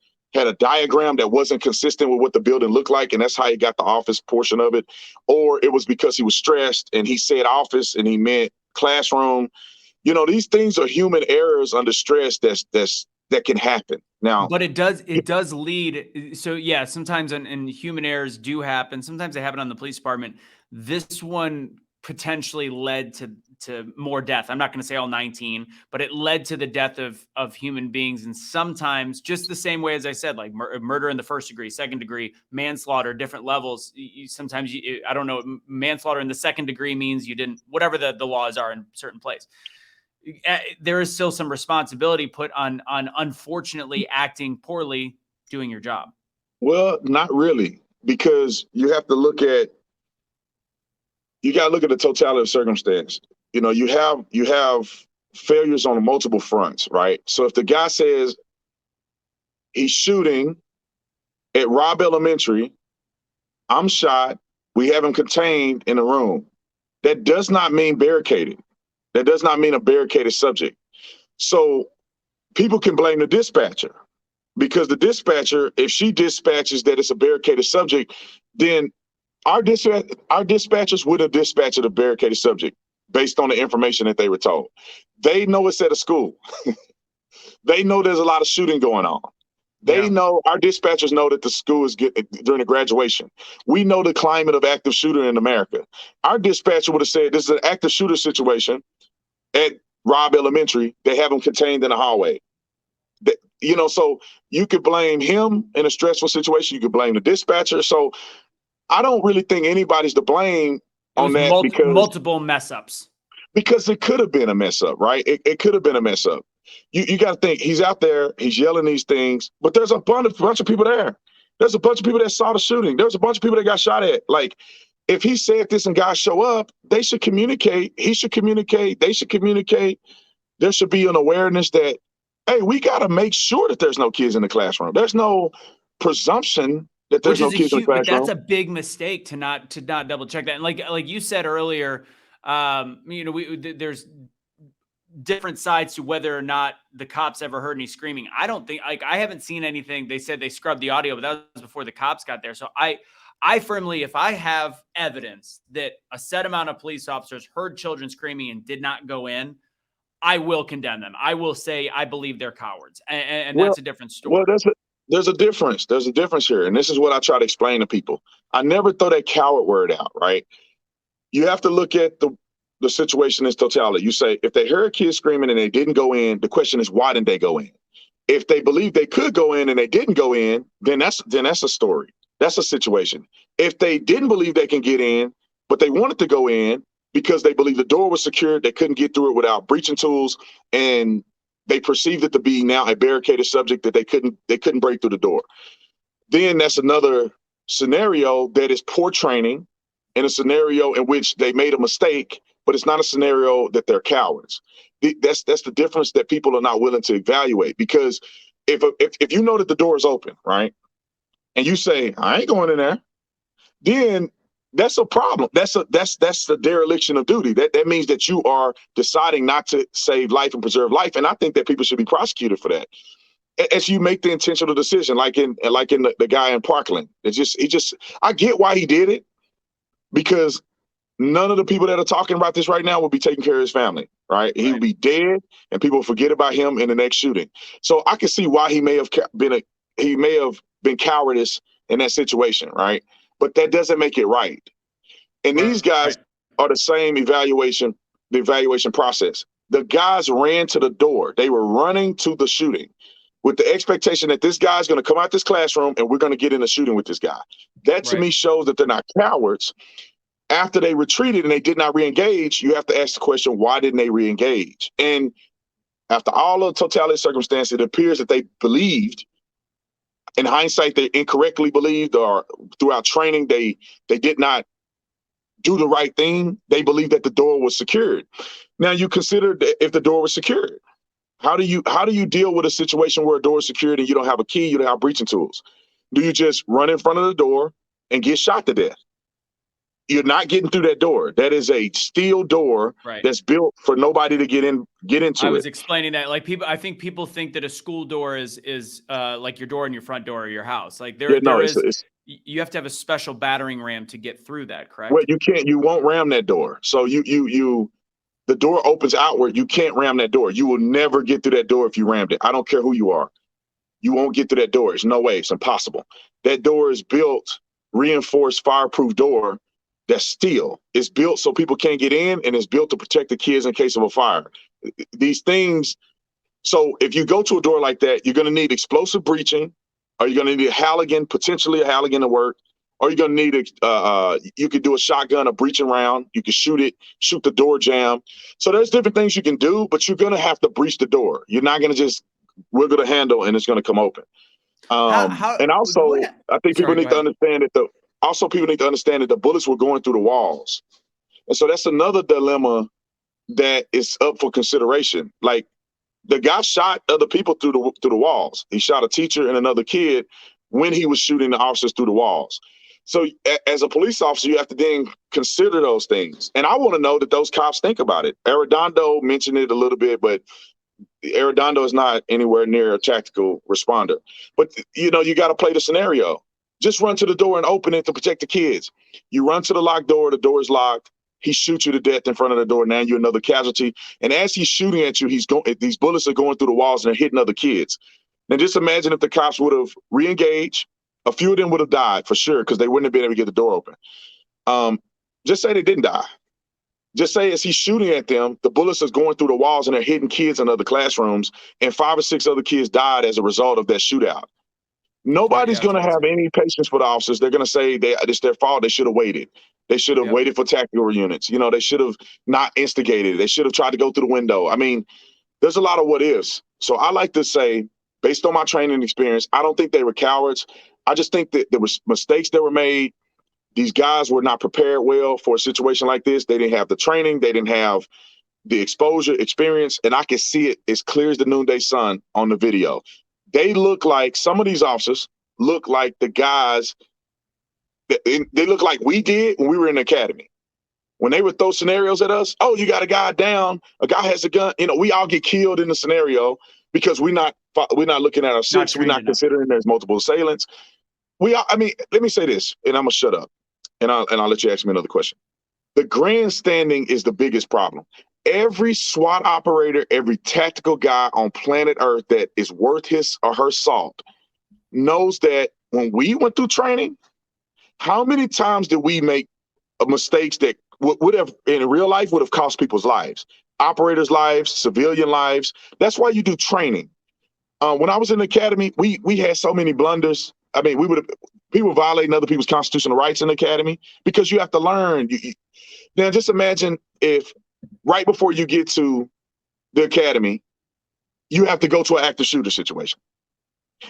Speaker 2: diagram that wasn't consistent with what the building looked like, and that's how he got the office portion of it. Or it was because he was stressed and he said office and he meant classroom. These things are human errors under stress that can happen. Now,
Speaker 1: but it does lead. So yeah, sometimes and human errors do happen. Sometimes they happen on the police department. This one potentially led to more death. I'm not going to say all 19, but it led to the death of human beings. And sometimes, just the same way as I said, like murder in the first degree, second degree, manslaughter, different levels. Sometimes I don't know, manslaughter in the second degree means you didn't, whatever the laws are in certain place. There is still some responsibility put on unfortunately acting poorly, doing your job.
Speaker 2: Well, not really, because you got to look at the totality of circumstance. You have failures on multiple fronts, right? So if the guy says he's shooting at Robb Elementary, I'm shot, we have him contained in a room, that does not mean barricaded. That does not mean a barricaded subject. So people can blame the dispatcher, because the dispatcher, if she dispatches that it's a barricaded subject, then our dispatchers would have dispatched a barricaded subject based on the information that they were told. They know it's at a school. They know there's a lot of shooting going on. They know, our dispatchers know that the school is during the graduation. We know the climate of active shooter in America. Our dispatcher would have said this is an active shooter situation at Robb Elementary. They have them contained in a hallway. So you could blame him in a stressful situation. You could blame the dispatcher. So I don't really think anybody's to blame on that, because
Speaker 1: multiple mess ups.
Speaker 2: Because it could have been a mess up, right? It could have been a mess up. You got to think, he's out there, he's yelling these things, but there's a bunch of people there. There's a bunch of people that saw the shooting. There's a bunch of people that got shot at. Like, if he said this and guys show up, they should communicate. He should communicate. They should communicate. There should be an awareness that, hey, we got to make sure that there's no kids in the classroom. There's no presumption that there's no kids in the classroom.
Speaker 1: But that's a big mistake to not double check that. And like you said earlier, there's different sides to whether or not the cops ever heard any screaming. I don't think, I haven't seen anything. They said they scrubbed the audio, but that was before the cops got there. So I firmly, if I have evidence that a set amount of police officers heard children screaming and did not go in, I will condemn them. I will say I believe they're cowards, and that's a different story.
Speaker 2: Well, there's a difference. There's a difference here, and this is what I try to explain to people. I never throw that coward word out, right? You have to look at the situation in its totality. You say, if they heard kids screaming and they didn't go in, the question is, why didn't they go in? If they believe they could go in and they didn't go in, then that's a story. That's a situation. If they didn't believe they can get in, but they wanted to go in because they believe the door was secured, they couldn't get through it without breaching tools, and they perceived it to be now a barricaded subject that they couldn't break through the door. Then that's another scenario that is poor training, in a scenario in which they made a mistake, but it's not a scenario that they're cowards. That's the difference that people are not willing to evaluate. Because if you know that the door is open, right, and you say, I ain't going in there, then that's a problem. That's the dereliction of duty. That means that you are deciding not to save life and preserve life. And I think that people should be prosecuted for that. As you make the intentional decision, like in the guy in Parkland. I get why he did it, because none of the people that are talking about this right now will be taking care of his family, right? He would be dead, and people forget about him in the next shooting. So I can see why he may have been cowardice in that situation, right? But that doesn't make it right. And these guys are the same the evaluation process. The guys ran to the door. They were running to the shooting with the expectation that this guy's going to come out this classroom and we're going to get in a shooting with this guy. That to me shows that they're not cowards. After they retreated and they did not re-engage, you have to ask the question, why didn't they re-engage? And after all of the totality of circumstances, it appears that they believed, in hindsight, they incorrectly believed, or throughout training, they did not do the right thing. They believed that the door was secured. Now you consider if the door was secured. How do you deal with a situation where a door is secured and you don't have a key, you don't have breaching tools? Do you just run in front of the door and get shot to death? You're not getting through that door. That is a steel door that's built for nobody to get into it.
Speaker 1: I was explaining that, like, I think people think that a school door is like your door in your front door of your house. Like you have to have a special battering ram to get through that, correct?
Speaker 2: Well, you won't ram that door. So the door opens outward. You can't ram that door. You will never get through that door if you rammed it. I don't care who you are. You won't get through that door. There's no way. It's impossible. That door is built, reinforced, fireproof door. That's steel. It's built so people can't get in, and it's built to protect the kids in case of a fire. These things. So if you go to a door like that, you're going to need explosive breaching, or you're going to need potentially a Halligan to work, or you're going to need you could do a shotgun, a breaching round. You could shoot the door jam. So there's different things you can do, but you're going to have to breach the door. You're not going to just wiggle the handle and it's going to come open. And also, I think people need to understand that people need to understand that the bullets were going through the walls. And so that's another dilemma that is up for consideration. Like, the guy shot other people through the walls. He shot a teacher and another kid when he was shooting the officers through the walls. So as a police officer, you have to then consider those things. And I want to know that those cops think about it. Arredondo mentioned it a little bit, but Arredondo is not anywhere near a tactical responder. But, you got to play the scenario. Just run to the door and open it to protect the kids. You run to the locked door, the door is locked. He shoots you to death in front of the door. Now you're another casualty. And as he's shooting at you, these bullets are going through the walls and they're hitting other kids. Now just imagine if the cops would have re-engaged. A few of them would have died for sure, because they wouldn't have been able to get the door open. Just say they didn't die. Just say as he's shooting at them, the bullets are going through the walls and they're hitting kids in other classrooms, and 5 or 6 other kids died as a result of that shootout. Nobody's going to have any patience for the officers. They're going to say it's their fault. They should have waited. They should have waited for tactical units. They should have not instigated. They should have tried to go through the window. I mean, there's a lot of what ifs. So I like to say, based on my training experience, I don't think they were cowards. I just think that there was mistakes that were made. These guys were not prepared well for a situation like this. They didn't have the training. They didn't have the exposure, experience. And I can see it as clear as the noonday sun on the video. Some of these officers look like the guys, they look like we did when we were in the academy. When they would throw scenarios at us, you got a guy down, a guy has a gun, we all get killed in the scenario because we're not looking at our six, we're not considering there's multiple assailants. Let me say this, and I'm gonna shut up, and I'll let you ask me another question. The grandstanding is the biggest problem. Every SWAT operator, every tactical guy on planet Earth that is worth his or her salt knows that when we went through training, how many times did we make mistakes that would have, in real life, would have cost people's lives, operators' lives, civilian lives? That's why you do training. When I was in the academy, we had so many blunders. I mean, people violating other people's constitutional rights in the academy, because you have to learn. Now, just imagine if right before you get to the academy, you have to go to an active shooter situation.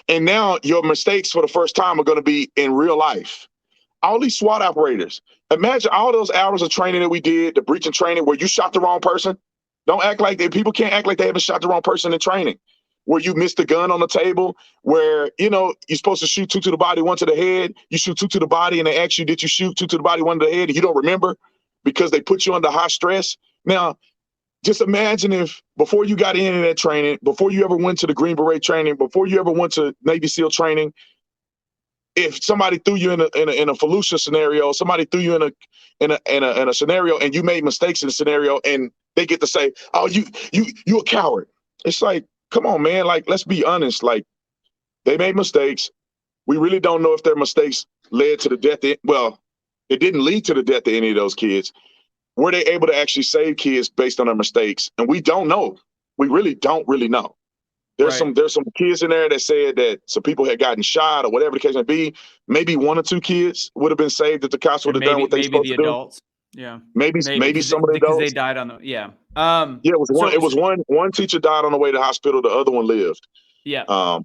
Speaker 2: And now your mistakes for the first time are going to be in real life. All these SWAT operators, imagine all those hours of training that we did, the breaching training where you shot the wrong person. Don't act like people can't act like they haven't shot the wrong person in training. Where you missed the gun on the table, where, you know, you're supposed to shoot 2 to the body, 1 to the head. You shoot 2 to the body and they ask you, did you shoot 2 to the body, 1 to the head? And you don't remember because they put you under high stress. Now, just imagine if before you got into that training, before you ever went to the Green Beret training, before you ever went to Navy SEAL training, if somebody threw you in a Fallujah scenario, somebody threw you in a scenario and you made mistakes in the scenario and they get to say, oh, you a coward. It's like, come on, man. Like, let's be honest. Like, they made mistakes. We really don't know if their mistakes led to the death. Well, it didn't lead to the death of any of those kids. Were they able to actually save kids based on their mistakes? And we don't know. We really don't really know. There's some kids in there that said that some people had gotten shot or whatever the case may be. Maybe 1 or 2 kids would have been saved if the cops would have done what they supposed to do. Maybe the adults.
Speaker 1: Yeah.
Speaker 2: Maybe some of the adults.
Speaker 1: Because they died on the
Speaker 2: yeah, it was one. It was one teacher died on the way to the hospital. The other one lived.
Speaker 1: Yeah.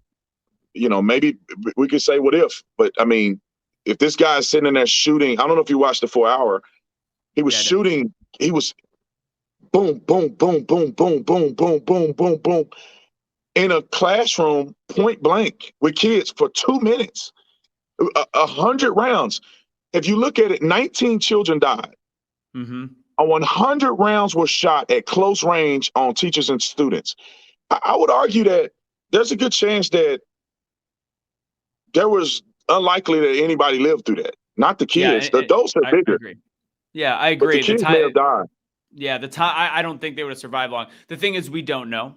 Speaker 2: You know, maybe we could say what if, but I mean, if this guy is sitting in there shooting, I don't know if you watched the 4-hour. He was shooting. He was boom, boom, boom, boom, boom, boom, boom, boom, boom, boom, in a classroom, point blank, with kids for 2 minutes, 100 rounds. If you look at it, 19 children died.
Speaker 1: Mm-hmm.
Speaker 2: 100 rounds were shot at close range on teachers and students. I would argue that there's a good chance that there was unlikely that anybody lived through that. Not the kids. The adults are bigger.
Speaker 1: I agree. Yeah, I agree.
Speaker 2: But the kids may have died.
Speaker 1: Yeah, I don't think they would have survived long. The thing is, we don't know.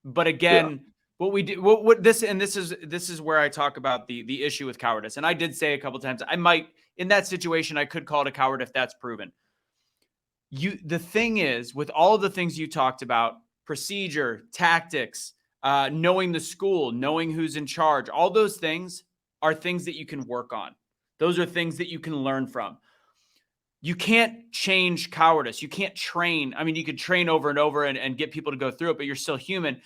Speaker 1: But again, what we do, this is where I talk about the issue with cowardice. And I did say a couple of times, I might, in that situation, I could call it a coward if that's proven. The thing is, with all of the things you talked about, procedure, tactics, knowing the school, knowing who's in charge, all those things are things that you can work on. Those are things that you can learn from. You can't change cowardice. You can't train. I mean, you could train over and over and get people to go through it, but you're still human.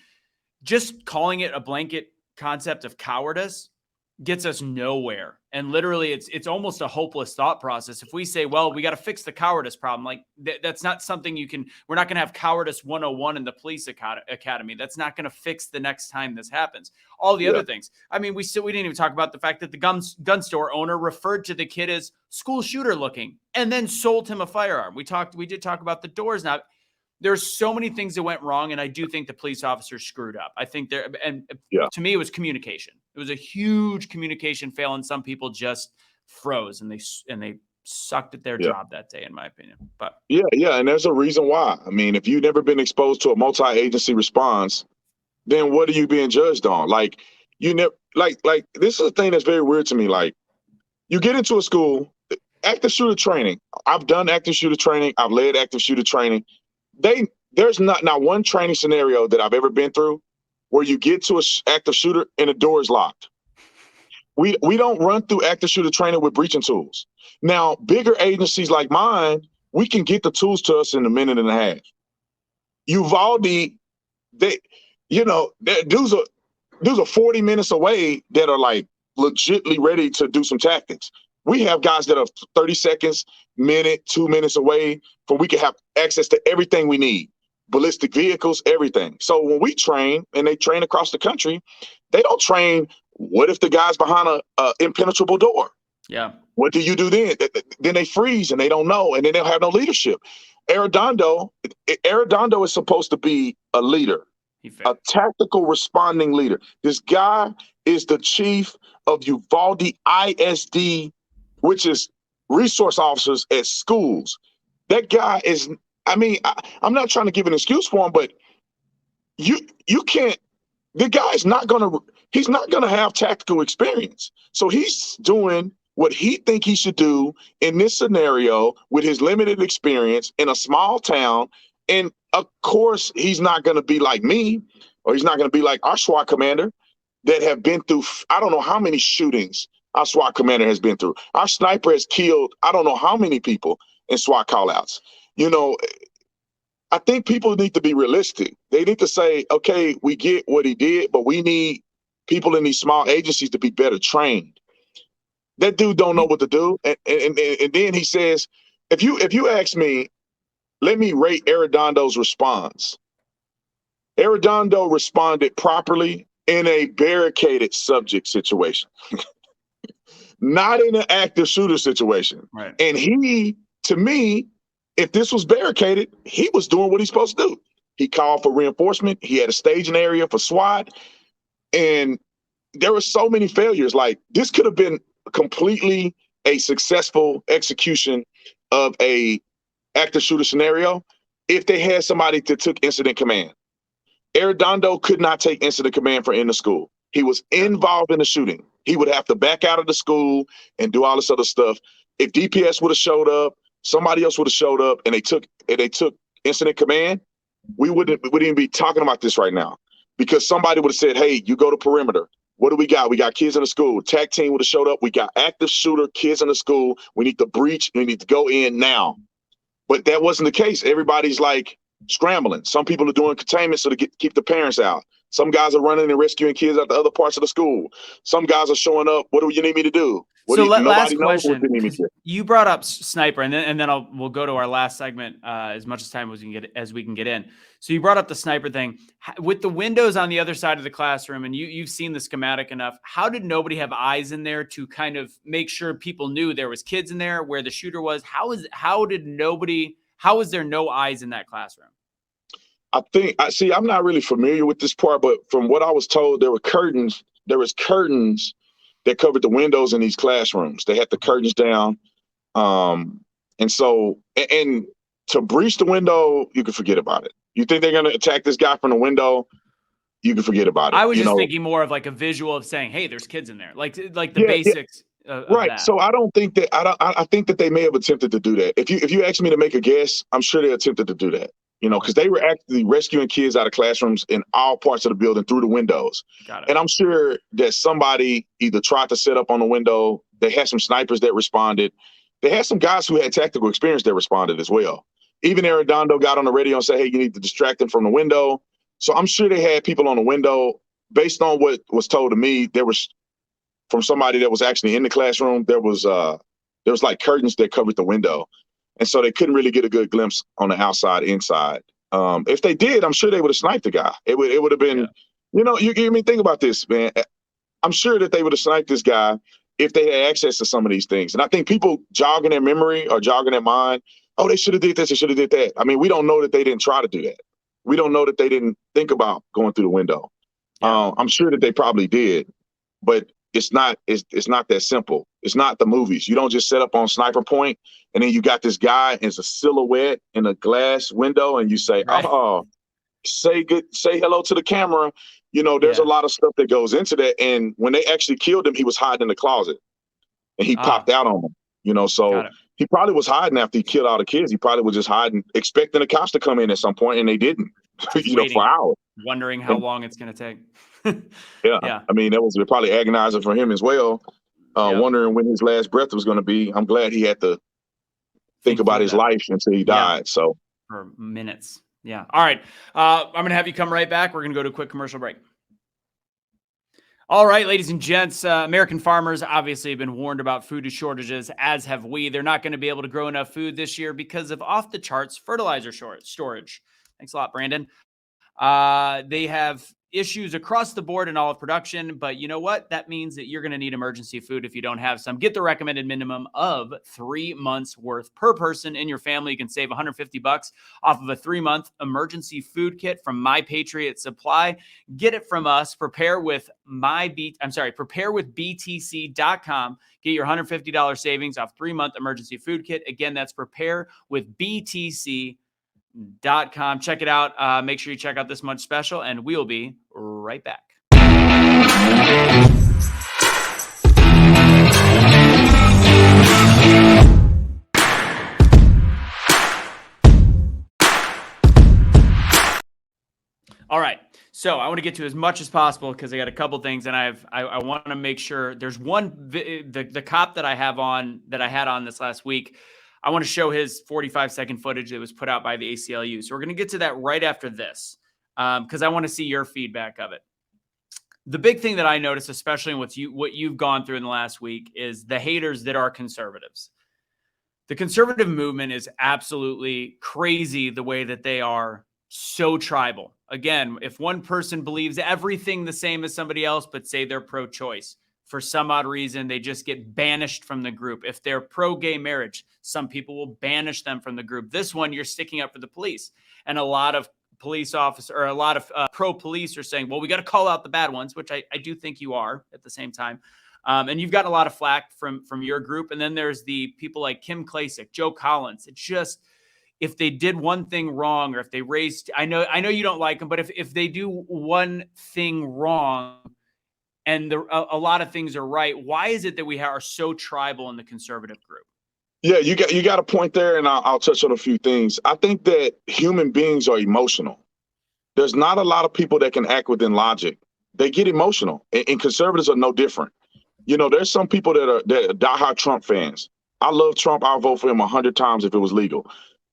Speaker 1: Just calling it a blanket concept of cowardice gets us nowhere. And literally, it's almost a hopeless thought process. If we say, well, we got to fix the cowardice problem, like that's not something we're not going to have cowardice 101 in the police academy. That's not going to fix the next time this happens. All the other things. I mean, we didn't even talk about the fact that the gun store owner referred to the kid as school shooter looking and then sold him a firearm. We did talk about the doors. Now, there's so many things that went wrong, and I do think the police officers screwed up. I think to me, it was communication. It was a huge communication fail, and some people just froze and they sucked at their job that day, in my opinion. But
Speaker 2: and there's a reason why. I mean, if you've never been exposed to a multi-agency response, then what are you being judged on? Like, you never like this is a thing that's very weird to me. Like, you get into a school, active shooter training. I've done active shooter training. I've led active shooter training. There's not one training scenario that I've ever been through where you get to an active shooter and the door is locked. We don't run through active shooter training with breaching tools. Now, bigger agencies like mine, we can get the tools to us in a minute and a half. Uvalde, dudes are 40 minutes away that are like legitimately ready to do some tactics. We have guys that are 30 seconds, minute, 2 minutes away from we can have access to everything we need. Ballistic vehicles, everything. So when we train, and they train across the country, they don't train, what if the guy's behind a impenetrable door?
Speaker 1: Yeah.
Speaker 2: What do you do then? Then they freeze and they don't know, and then they'll have no leadership. Arredondo is supposed to be a leader, a tactical responding leader. This guy is the chief of Uvalde ISD, which is resource officers at schools. That guy is, I mean, I'm not trying to give an excuse for him, but you can't, the guy is he's not gonna have tactical experience. So he's doing what he think he should do in this scenario with his limited experience in a small town. And of course, he's not gonna be like me, or he's not gonna be like our SWAT commander that have been through, I don't know how many shootings our SWAT commander has been through. Our sniper has killed, I don't know how many people in SWAT callouts. You know, I think people need to be realistic. They need to say, okay, we get what he did, but we need people in these small agencies to be better trained. That dude don't know what to do. And then he says, if you ask me, let me rate Arredondo's response. Arredondo responded properly in a barricaded subject situation, not in an active shooter situation.
Speaker 1: Right.
Speaker 2: And he, to me, if this was barricaded, he was doing what he's supposed to do. He called for reinforcement. He had a staging area for SWAT. And there were so many failures. Like, this could have been completely a successful execution of a active shooter scenario if they had somebody that took incident command. Arredondo could not take incident command for in the school. He was involved in the shooting. He would have to back out of the school and do all this other stuff. If DPS would have showed up, somebody else would have showed up, and they took incident command, we wouldn't even be talking about this right now, because somebody would have said, "Hey, you go to perimeter. What do we got? We got kids in the school." Tag team would have showed up. We got active shooter kids in the school. We need to breach. We need to go in now. But that wasn't the case. Everybody's like scrambling. Some people are doing containment so to keep the parents out. Some guys are running and rescuing kids out the other parts of the school. Some guys are showing up. What do you need me to do?
Speaker 1: Last question.
Speaker 2: What you need me to do.
Speaker 1: You brought up sniper, and then we'll go to our last segment as much as time as we can get in. So you brought up the sniper thing with the windows on the other side of the classroom, and you've seen the schematic enough. How did nobody have eyes in there to kind of make sure people knew there was kids in there, where the shooter was? How was there no eyes in that classroom?
Speaker 2: I'm not really familiar with this part, but from what I was told, there was curtains that covered the windows in these classrooms. They had the curtains down. And to breach the window, you can forget about it. You think they're going to attack this guy from the window, you can forget about it.
Speaker 1: I was just thinking more of like a visual of saying, hey, there's kids in there, like the basics. Of
Speaker 2: right.
Speaker 1: That.
Speaker 2: So I don't think that I think that they may have attempted to do that. If you ask me to make a guess, I'm sure they attempted to do that. Because they were actually rescuing kids out of classrooms in all parts of the building through the windows.
Speaker 1: Got it.
Speaker 2: And I'm sure that somebody either tried to set up on the window. They had some snipers that responded. They had some guys who had tactical experience that responded as well. Even Arredondo got on the radio and said, hey, you need to distract them from the window. So I'm sure they had people on the window. Based on what was told to me, there was, from somebody that was actually in the classroom, there was like curtains that covered the window. And so they couldn't really get a good glimpse on the outside, inside. If they did, I'm sure they would have sniped the guy. It would have been, think about this, man. I'm sure that they would have sniped this guy if they had access to some of these things. And I think people jogging their memory or jogging their mind, oh, they should have did this, they should have did that. I mean, we don't know that they didn't try to do that. We don't know that they didn't think about going through the window. Yeah. I'm sure that they probably did, but it's not that simple. It's not the movies. You don't just set up on sniper point and then you got this guy as a silhouette in a glass window and you say, right. Oh, say hello to the camera. There's a lot of stuff that goes into that. And when they actually killed him, he was hiding in the closet and he popped out on them, so he probably was hiding after he killed all the kids. He probably was just hiding, expecting the cops to come in at some point, and they didn't, waiting, for hours.
Speaker 1: Wondering how long it's going to take.
Speaker 2: Yeah. I mean, that was probably agonizing for him as well, wondering when his last breath was going to be. I'm glad he had to think about his life until he died. So
Speaker 1: for minutes. Yeah. All right. I'm going to have you come right back. We're going to go to a quick commercial break. All right, ladies and gents, American farmers obviously have been warned about food shortages, as have we. They're not going to be able to grow enough food this year because of off-the-charts fertilizer storage. Thanks a lot, Brandon. They have issues across the board in all of production, but you know what? That means that you're going to need emergency food if you don't have some. Get the recommended minimum of 3 months worth per person in your family. You can save $150 off of a 3-month emergency food kit from My Patriot Supply. Get it from us. Prepare with BTC.com. Get your $150 savings off 3-month emergency food kit. Again, that's prepare with BTC.com. Check it out. Make sure you check out this month's special, and we will be right back. All right. So I want to get to as much as possible because I got a couple things, and I want to make sure there's one, the cop that I had on this last week. I want to show his 45-second footage that was put out by the ACLU. So we're going to get to that right after this because I want to see your feedback of it. The big thing that I noticed, especially in what you've gone through in the last week, is the haters that are conservatives. The conservative movement is absolutely crazy the way that they are so tribal. Again, if one person believes everything the same as somebody else, but say they're pro-choice, for some odd reason, they just get banished from the group. If they're pro-gay marriage, some people will banish them from the group. This one, you're sticking up for the police. And a lot of police officers or a lot of pro-police are saying, well, we got to call out the bad ones, which I do think you are at the same time. And you've gotten a lot of flack from your group. And then there's the people like Kim Klacik, Joe Collins. It's just, if they did one thing wrong, or if they raised, I know you don't like them, but if they do one thing wrong and a lot of things are right, why is it that we are so tribal in the conservative group?
Speaker 2: Yeah, you got a point there, and I'll touch on a few things. I think that human beings are emotional. There's not a lot of people that can act within logic. They get emotional, and conservatives are no different. You know, there's some people that are diehard Trump fans. I love Trump. I'll vote for him 100 times if it was legal.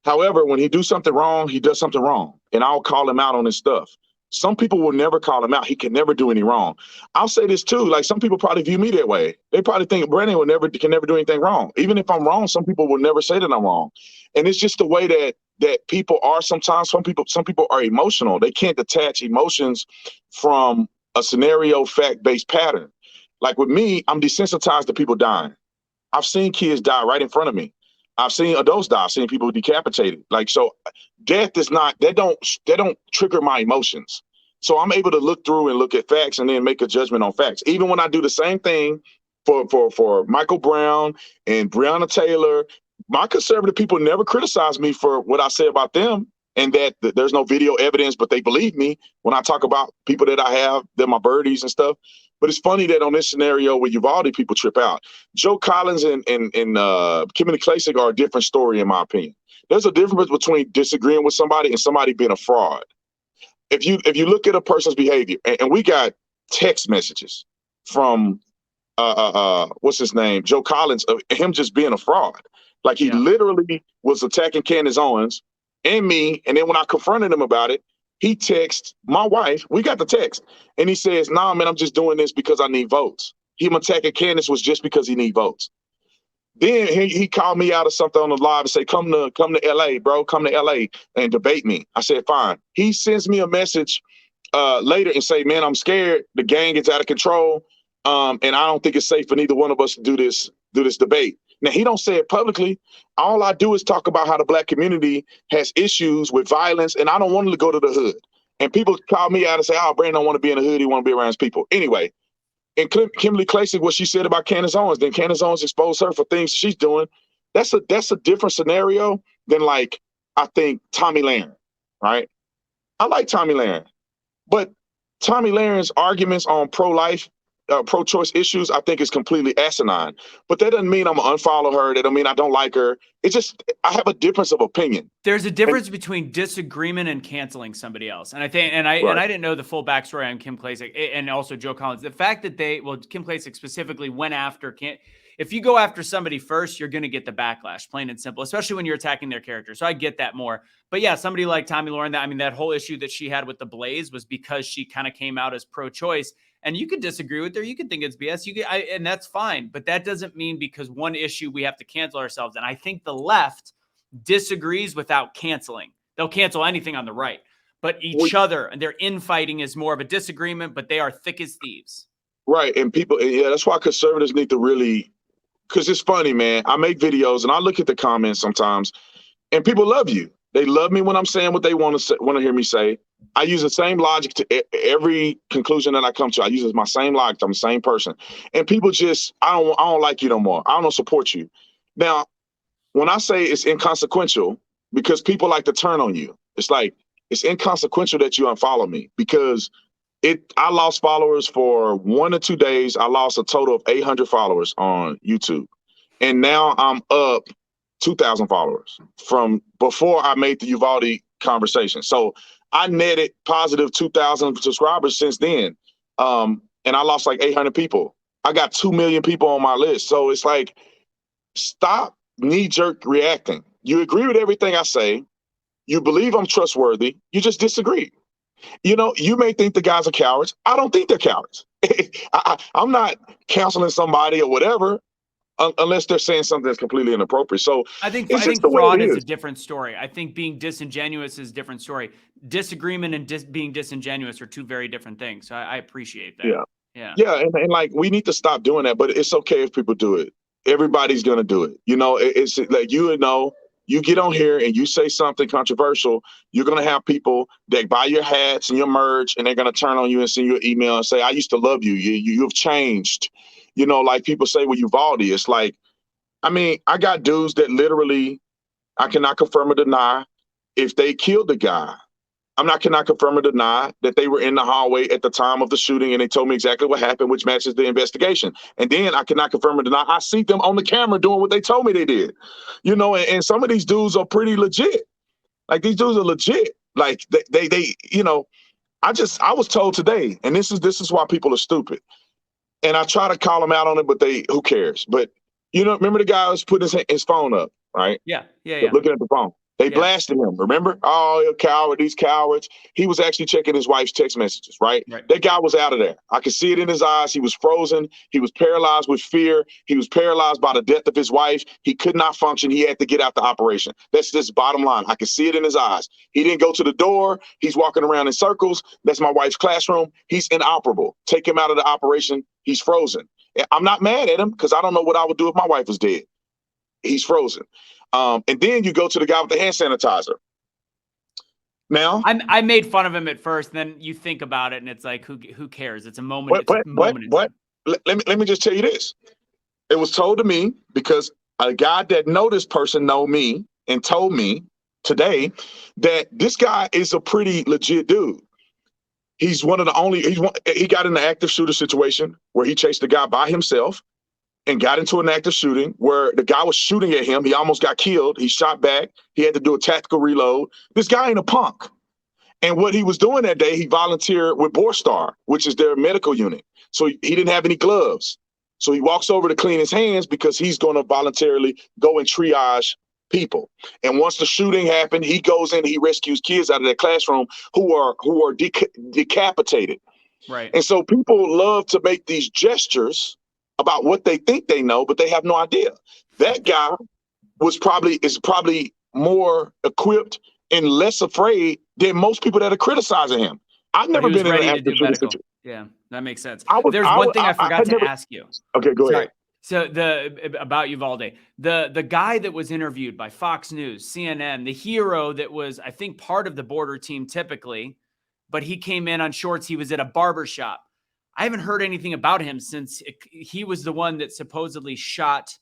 Speaker 2: However, when he do something wrong, he does something wrong, and I'll call him out on his stuff. Some people will never call him out. He can never do any wrong. I'll say this too. Like, some people probably view me that way. They probably think Brandon can never do anything wrong. Even if I'm wrong, some people will never say that I'm wrong. And it's just the way that people are sometimes. Some people are emotional. They can't detach emotions from a scenario fact-based pattern. Like with me, I'm desensitized to people dying. I've seen kids die right in front of me. I've seen adults die. I've seen people decapitated. Like, so death is not, they don't trigger my emotions. So I'm able to look through and look at facts and then make a judgment on facts. Even when I do the same thing for Michael Brown and Breonna Taylor, my conservative people never criticize me for what I say about them, and that there's no video evidence, but they believe me when I talk about people that I have, they're my birdies and stuff. But it's funny that on this scenario with Uvalde, people trip out. Joe Collins and Kimberly Klacik are a different story, in my opinion. There's a difference between disagreeing with somebody and somebody being a fraud. If you look at a person's behavior, and we got text messages from what's his name, Joe Collins, of him just being a fraud. Like, he literally was attacking Candace Owens and me, and then when I confronted him about it, he texted my wife. We got the text, and he says, "Nah, man, I'm just doing this because I need votes." Him attacking Candace was just because he need votes. Then he called me out of something on the live and said, "Come to LA, bro. Come to LA and debate me." I said, "Fine." He sends me a message later and say, "Man, I'm scared. The gang is out of control, and I don't think it's safe for neither one of us to do this debate." Now, he don't say it publicly. All I do is talk about how the Black community has issues with violence, and I don't want him to go to the hood. And people call me out and say, "Oh, Brandon don't want to be in the hood. He want to be around his people." Anyway, and Kimberly Klacik, what she said about Candace Owens, then Candace Owens exposed her for things she's doing. That's a different scenario than, like, I think Tommy Lahren, right? I like Tommy Lahren, but Tommy Lahren's arguments on pro-life, pro-choice issues, I think, is completely asinine. But that doesn't mean I'm gonna unfollow her. That don't mean I don't like her. It's just, I have a difference of opinion.
Speaker 1: There's a difference between disagreement and canceling somebody else. And I think, and I didn't know the full backstory on Kim Klacik and also Joe Collins. The fact that Kim Klacik specifically went after, if you go after somebody first, you're going to get the backlash, plain and simple, especially when you're attacking their character. So I get that more. But yeah, somebody like Tommy Lahren, that whole issue that she had with the Blaze was because she kind of came out as pro-choice. And you could disagree with her. You could think it's BS. And that's fine. But that doesn't mean because one issue we have to cancel ourselves. And I think the left disagrees without canceling. They'll cancel anything on the right. But each other, and their infighting is more of a disagreement, but they are thick as thieves.
Speaker 2: Right. And people, that's why conservatives need to really, because it's funny, man. I make videos and I look at the comments sometimes, and people love you. They love me when I'm saying what they want to hear me say. I use the same logic to every conclusion that I come to. I use my same logic. I'm the same person. And people just, I don't like you no more. I don't support you. Now, when I say it's inconsequential, because people like to turn on you, it's like, it's inconsequential that you unfollow me, because I lost followers for 1 or 2 days. I lost a total of 800 followers on YouTube. And now I'm up 2,000 followers from before I made the Uvalde conversation. So I netted positive 2,000 subscribers since then. And I lost like 800 people. I got 2 million people on my list. So it's like, stop knee-jerk reacting. You agree with everything I say. You believe I'm trustworthy. You just disagree. You know, you may think the guys are cowards. I don't think they're cowards. I'm not counseling somebody or whatever unless they're saying something that's completely inappropriate. So
Speaker 1: I think
Speaker 2: it's just the way
Speaker 1: fraud
Speaker 2: it
Speaker 1: is a
Speaker 2: is.
Speaker 1: different story. I think being disingenuous is a different story. Disagreement and being disingenuous are two very different things. So I appreciate that.
Speaker 2: Yeah.
Speaker 1: Yeah.
Speaker 2: Yeah. And like, we need to stop doing that, but it's okay if people do it. Everybody's going to do it. You know, it's like, you know, you get on here and you say something controversial, you're going to have people that buy your hats and your merch, and they're going to turn on you and send you an email and say, I used to love you. You've changed. You know, like people say with Uvalde, it's like, I mean, I got dudes that literally, I cannot confirm or deny if they killed the guy. Cannot confirm or deny that they were in the hallway at the time of the shooting and they told me exactly what happened, which matches the investigation. And then I cannot confirm or deny, I see them on the camera doing what they told me they did. You know, and some of these dudes are pretty legit. Like, these dudes are legit. Like, they you know, I was told today, and this is why people are stupid. And I try to call them out on it, but who cares? But, you know, remember the guy who was putting his phone up, right?
Speaker 1: Yeah. Yeah. Yeah.
Speaker 2: Looking at the phone. They
Speaker 1: Yeah.
Speaker 2: blasted him, remember? Oh, you're a coward, these cowards. He was actually checking his wife's text messages, right?
Speaker 1: Right.
Speaker 2: That guy was out of there. I could see it in his eyes. He was frozen. He was paralyzed with fear. He was paralyzed by the death of his wife. He could not function. He had to get out the operation. That's just bottom line. I could see it in his eyes. He didn't go to the door. He's walking around in circles. That's my wife's classroom. He's inoperable. Take him out of the operation. He's frozen. I'm not mad at him because I don't know what I would do if my wife was dead. He's frozen. And then you go to the guy with the hand sanitizer. Now,
Speaker 1: I made fun of him at first. Then you think about it, and it's like, who cares? It's a moment.
Speaker 2: But let me just tell you this. It was told to me because a guy that know this person know me and told me today that this guy is a pretty legit dude. He's one of the only. He got in an active shooter situation where he chased the guy by himself and got into an active shooting where the guy was shooting at him. He almost got killed. He shot back. He had to do a tactical reload. This guy ain't a punk. And what he was doing that day, he volunteered with Borstar, which is their medical unit. So he didn't have any gloves. So he walks over to clean his hands because he's going to voluntarily go and triage people. And once the shooting happened, he goes in, he rescues kids out of that classroom who are decapitated.
Speaker 1: Right.
Speaker 2: And so people love to make these gestures about what they think they know, but they have no idea. That guy is probably more equipped and less afraid than most people that are criticizing him. I've never been in an active shooter situation.
Speaker 1: Yeah, that makes sense.
Speaker 2: There's
Speaker 1: one thing I forgot to ask you.
Speaker 2: Okay, go ahead.
Speaker 1: So about Uvalde, the guy that was interviewed by Fox News, CNN, the hero that was, I think, part of the border team typically, but he came in on shorts. He was at a barber shop. I haven't heard anything about him since he was the one that supposedly shot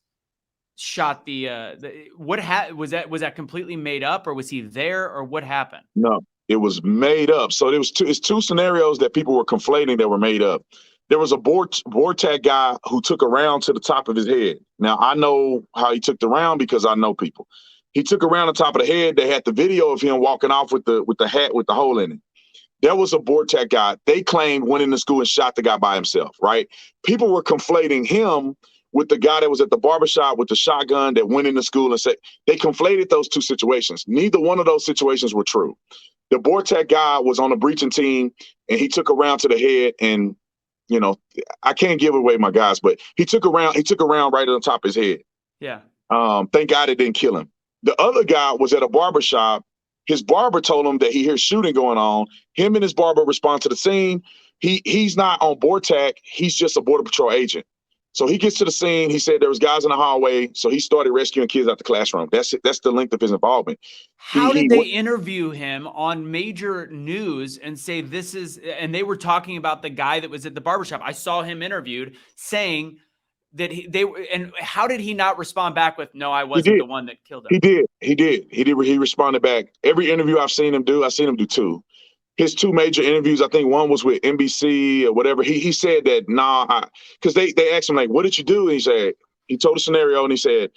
Speaker 1: the was that completely made up, or was he there, or what happened?
Speaker 2: No, it was made up. So it's two scenarios that people were conflating that were made up. There was a board tag guy who took a round to the top of his head. Now I know how he took the round because I know people. He took a round on top of the head. They had the video of him walking off with the hat with the hole in it. There was a board tech guy. They claimed went into school and shot the guy by himself, right? People were conflating him with the guy that was at the barbershop with the shotgun that went into school and said, they conflated those two situations. Neither one of those situations were true. The board tech guy was on a breaching team and he took a round to the head, and, you know, I can't give away my guys, but he took a round right on top of his head.
Speaker 1: Yeah.
Speaker 2: Thank God it didn't kill him. The other guy was at a barbershop. His barber told him that he hears shooting going on. Him and his barber respond to the scene. He's not on board tech. He's just a Border Patrol agent. So he gets to the scene. He said there was guys in the hallway. So he started rescuing kids out the classroom. That's it. That's the length of his involvement.
Speaker 1: How did they interview him on major news and say this is, and they were talking about the guy that was at the barbershop. I saw him interviewed saying that and how did he not respond back with, no, I wasn't the one that killed him?
Speaker 2: He did. He responded back. Every interview I've seen him do, two. His two major interviews, I think one was with NBC or whatever. He said that, because they asked him, like, what did you do? And he told a scenario and they said,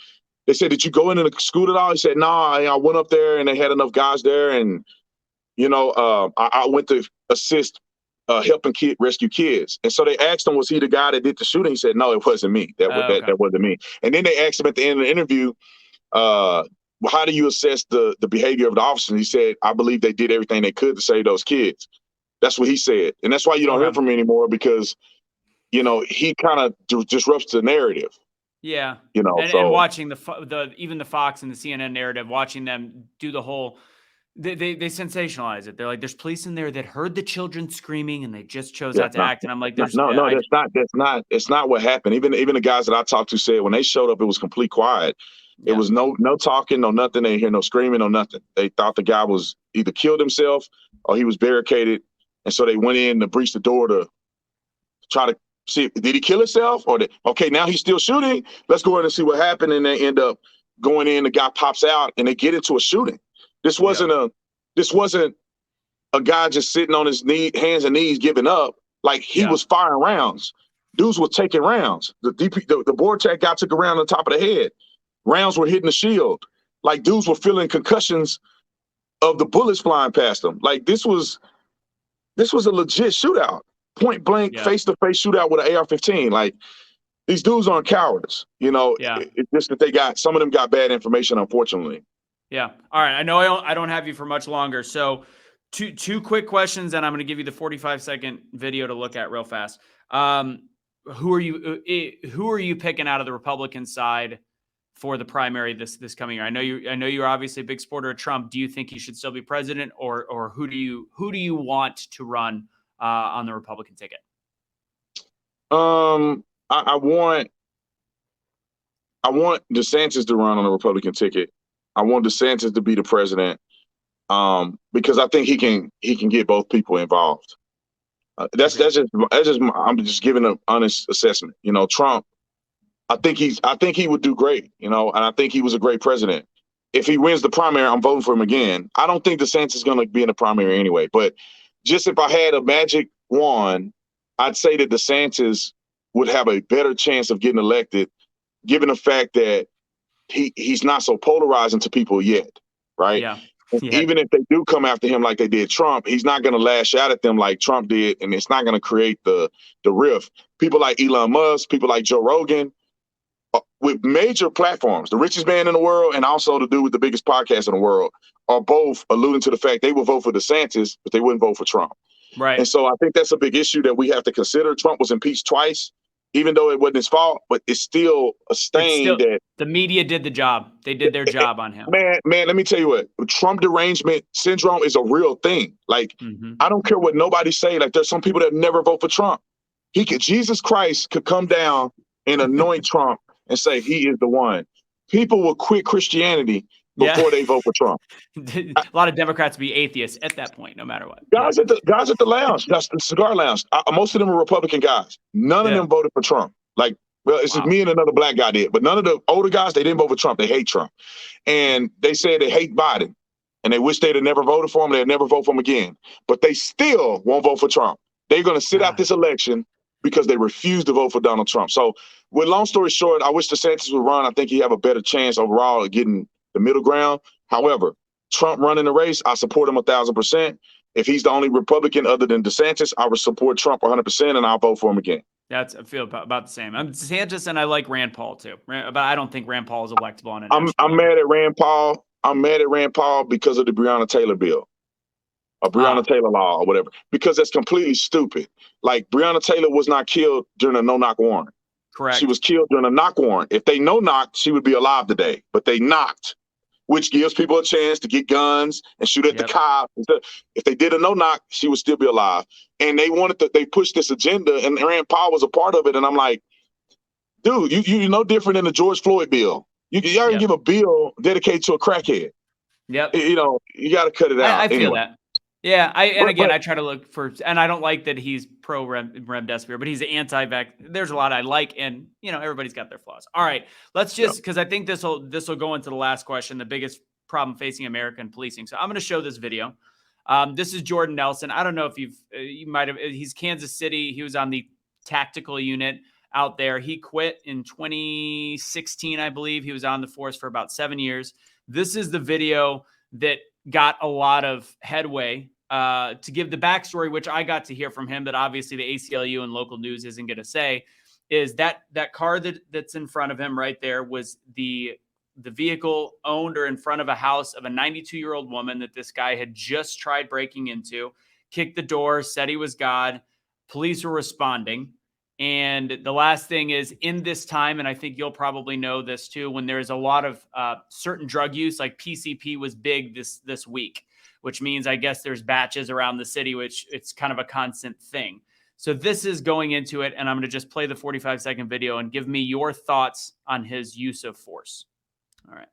Speaker 2: did you go into the school at all? He said, I went up there and they had enough guys there. And, you know, I went to assist helping rescue kids. And so they asked him, was he the guy that did the shooting? He said, no, it wasn't me. That wasn't me. And then they asked him at the end of the interview, how do you assess the behavior of the officers? And he said, I believe they did everything they could to save those kids. That's what he said. And that's why you don't hear from him anymore, because, he kind of disrupts the narrative.
Speaker 1: Yeah.
Speaker 2: And
Speaker 1: watching even the Fox and the CNN narrative, watching them do the whole, they sensationalize it. They're like, there's police in there that heard the children screaming and they just chose not to act. And I'm like,
Speaker 2: that's not what happened. Even the guys that I talked to said when they showed up, it was complete quiet. It was no talking, no nothing. They didn't hear no screaming, no nothing. They thought the guy was either killed himself or he was barricaded. And so they went in to breach the door to try to see, did he kill himself? Or okay, now he's still shooting. Let's go in and see what happened. And they end up going in, the guy pops out and they get into a shooting. This wasn't a guy just sitting on his hands and knees giving up. Like, he was firing rounds. Dudes were taking rounds. The board tech guy took a round on top of the head. Rounds were hitting the shield. Like, dudes were feeling concussions of the bullets flying past them. Like, this was a legit shootout. Point blank, face-to-face shootout with an AR-15. Like, these dudes aren't cowards. It's just that some of them got bad information, unfortunately.
Speaker 1: Yeah. All right. I know I don't have you for much longer. So two quick questions, and I'm going to give you the 45-second video to look at real fast. Who are you picking out of the Republican side for the primary this coming year? I know you're obviously a big supporter of Trump. Do you think he should still be president, or who do you want to run on the Republican ticket?
Speaker 2: I want DeSantis to run on the Republican ticket. I want DeSantis to be the president, because I think he can get both people involved. That's just I'm just giving an honest assessment. Trump, I think he would do great. And I think he was a great president. If he wins the primary, I'm voting for him again. I don't think DeSantis is going to be in the primary anyway. But just if I had a magic wand, I'd say that DeSantis would have a better chance of getting elected, given the fact that he's not so polarizing to people yet, right?
Speaker 1: Yeah.
Speaker 2: Even if they do come after him like they did Trump, he's not going to lash out at them like Trump did, and it's not going to create the rift. People like Elon Musk, people like Joe Rogan, with major platforms, the richest man in the world and also the dude with the biggest podcast in the world, are both alluding to the fact they would vote for DeSantis, but they wouldn't vote for Trump.
Speaker 1: Right.
Speaker 2: And so I think that's a big issue that we have to consider. Trump was impeached twice, even though it wasn't his fault, but it's still a stain that
Speaker 1: the media did the job. They did their job on him.
Speaker 2: Man, let me tell you what, Trump derangement syndrome is a real thing. Like, I don't care what nobody say. Like, there's some people that never vote for Trump. Jesus Christ could come down and anoint Trump and say he is the one. People will quit Christianity before they vote for Trump.
Speaker 1: A lot of Democrats be atheists at that point, no matter what.
Speaker 2: Guys at the lounge, that's the cigar lounge. Most of them are Republican guys. None of them voted for Trump. Like, well, it's just me and another black guy did, but none of the older guys, they didn't vote for Trump. They hate Trump, and they said they hate Biden, and they wish they'd have never voted for him. They'd never vote for him again, but they still won't vote for Trump. They're going to sit out this election because they refuse to vote for Donald Trump. So, with long story short, I wish DeSantis would run. I think he have a better chance overall of getting the middle ground. However, Trump running the race, I support him 1,000%. If he's the only Republican other than DeSantis, I would support Trump 100%, and I'll vote for him again.
Speaker 1: I feel about the same. I'm DeSantis, and I like Rand Paul too, but I don't think Rand Paul is electable on it.
Speaker 2: I'm mad at Rand Paul. I'm mad at Rand Paul because of the Breonna Taylor bill, or Breonna Taylor law, or whatever. Because that's completely stupid. Like, Breonna Taylor was not killed during a no-knock warrant.
Speaker 1: Correct.
Speaker 2: She was killed during a knock warrant. If they no-knocked, she would be alive today. But they knocked, which gives people a chance to get guns and shoot at the cop. If they did a no-knock, she would still be alive. And they pushed this agenda, and Rand Paul was a part of it. And I'm like, dude, you're no different than the George Floyd bill. You already give a bill dedicated to a crackhead.
Speaker 1: Yep.
Speaker 2: You got to cut it out.
Speaker 1: I feel that. Yeah, I try to look for, and I don't like that he's pro remdesivir, but he's anti-vax. There's a lot I like, and everybody's got their flaws. All right, let's just, because I think this will go into the last question, the biggest problem facing American policing. So I'm going to show this video. This is Jordan Nelson. I don't know if you might have. He's Kansas City. He was on the tactical unit out there. He quit in 2016, I believe. He was on the force for about 7 years. This is the video that got a lot of headway. To give the backstory, which I got to hear from him, that obviously the ACLU and local news isn't going to say, is that car that's in front of him right there was the the vehicle owned or in front of a house of a 92-year-old woman that this guy had just tried breaking into, kicked the door, said he was God. Police were responding. And the last thing is, in this time, and I think you'll probably know this too, when there's a lot of certain drug use, like PCP was big this week, which means I guess there's batches around the city, which it's kind of a constant thing. So this is going into it, and I'm going to just play the 45-second video and give me your thoughts on his use of force. All right.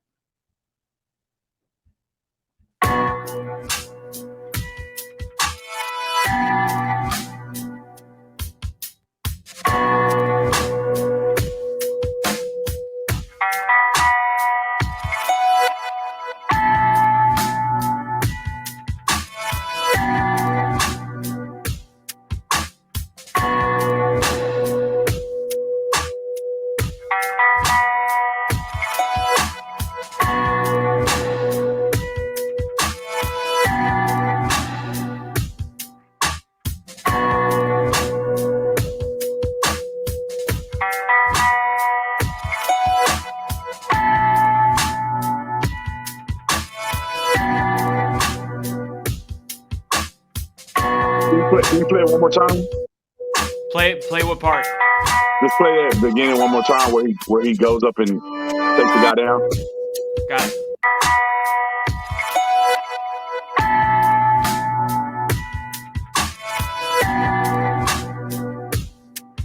Speaker 2: Can you play it one more time?
Speaker 1: Play what part?
Speaker 2: Just play that beginning one more time where he goes up and takes the guy down.
Speaker 1: Got it.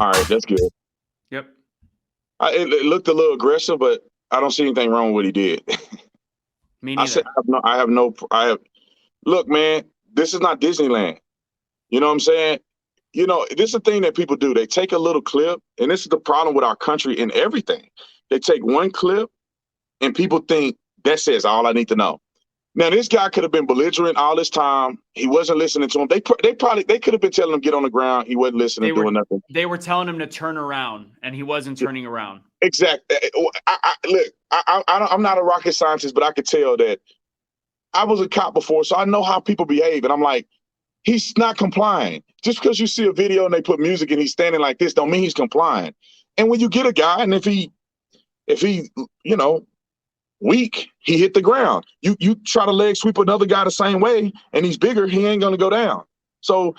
Speaker 2: All right, that's good.
Speaker 1: Yep.
Speaker 2: It looked a little aggressive, but I don't see anything wrong with what he did.
Speaker 1: Me neither.
Speaker 2: Look, man, this is not Disneyland. You know what I'm saying? You know, this is the thing that people do. They take a little clip, and this is the problem with our country and everything. They take one clip, and people think that says all I need to know. Now, this guy could have been belligerent all this time. He wasn't listening to him. They could have been telling him get on the ground. He wasn't listening, doing nothing.
Speaker 1: They were telling him to turn around, and he wasn't turning around.
Speaker 2: Exactly. Look, I'm not a rocket scientist, but I could tell that I was a cop before, so I know how people behave. And I'm like, he's not complying. Just because you see a video and they put music and he's standing like this don't mean he's complying. And when you get a guy, and if he, you know, weak, he hit the ground. You try to leg sweep another guy the same way, and he's bigger, he ain't gonna go down. So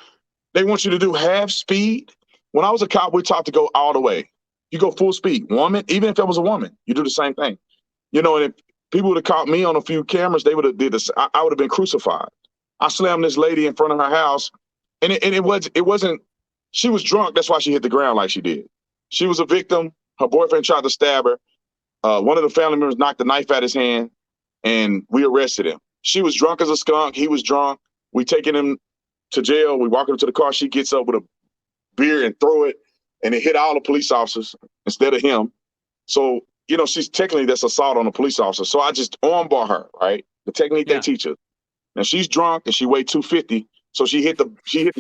Speaker 2: they want you to do half speed. When I was a cop, we taught to go all the way. You go full speed. Woman, even if it was a woman, you do the same thing. You know, and if people would have caught me on a few cameras, they would have did this. I would have been crucified. I slammed this lady in front of her house, and it wasn't. She was drunk. That's why she hit the ground like she did. She was a victim. Her boyfriend tried to stab her. One of the family members knocked the knife out his hand, and we arrested him. She was drunk as a skunk. He was drunk. We taking him to jail. We walk him to the car. She gets up with a beer and throw it, and it hit all the police officers instead of him. So, you know, she's technically that's assault on a police officer. So I just armbar her, right? The technique they teach her. Now she's drunk and she weighed 250, so she hit the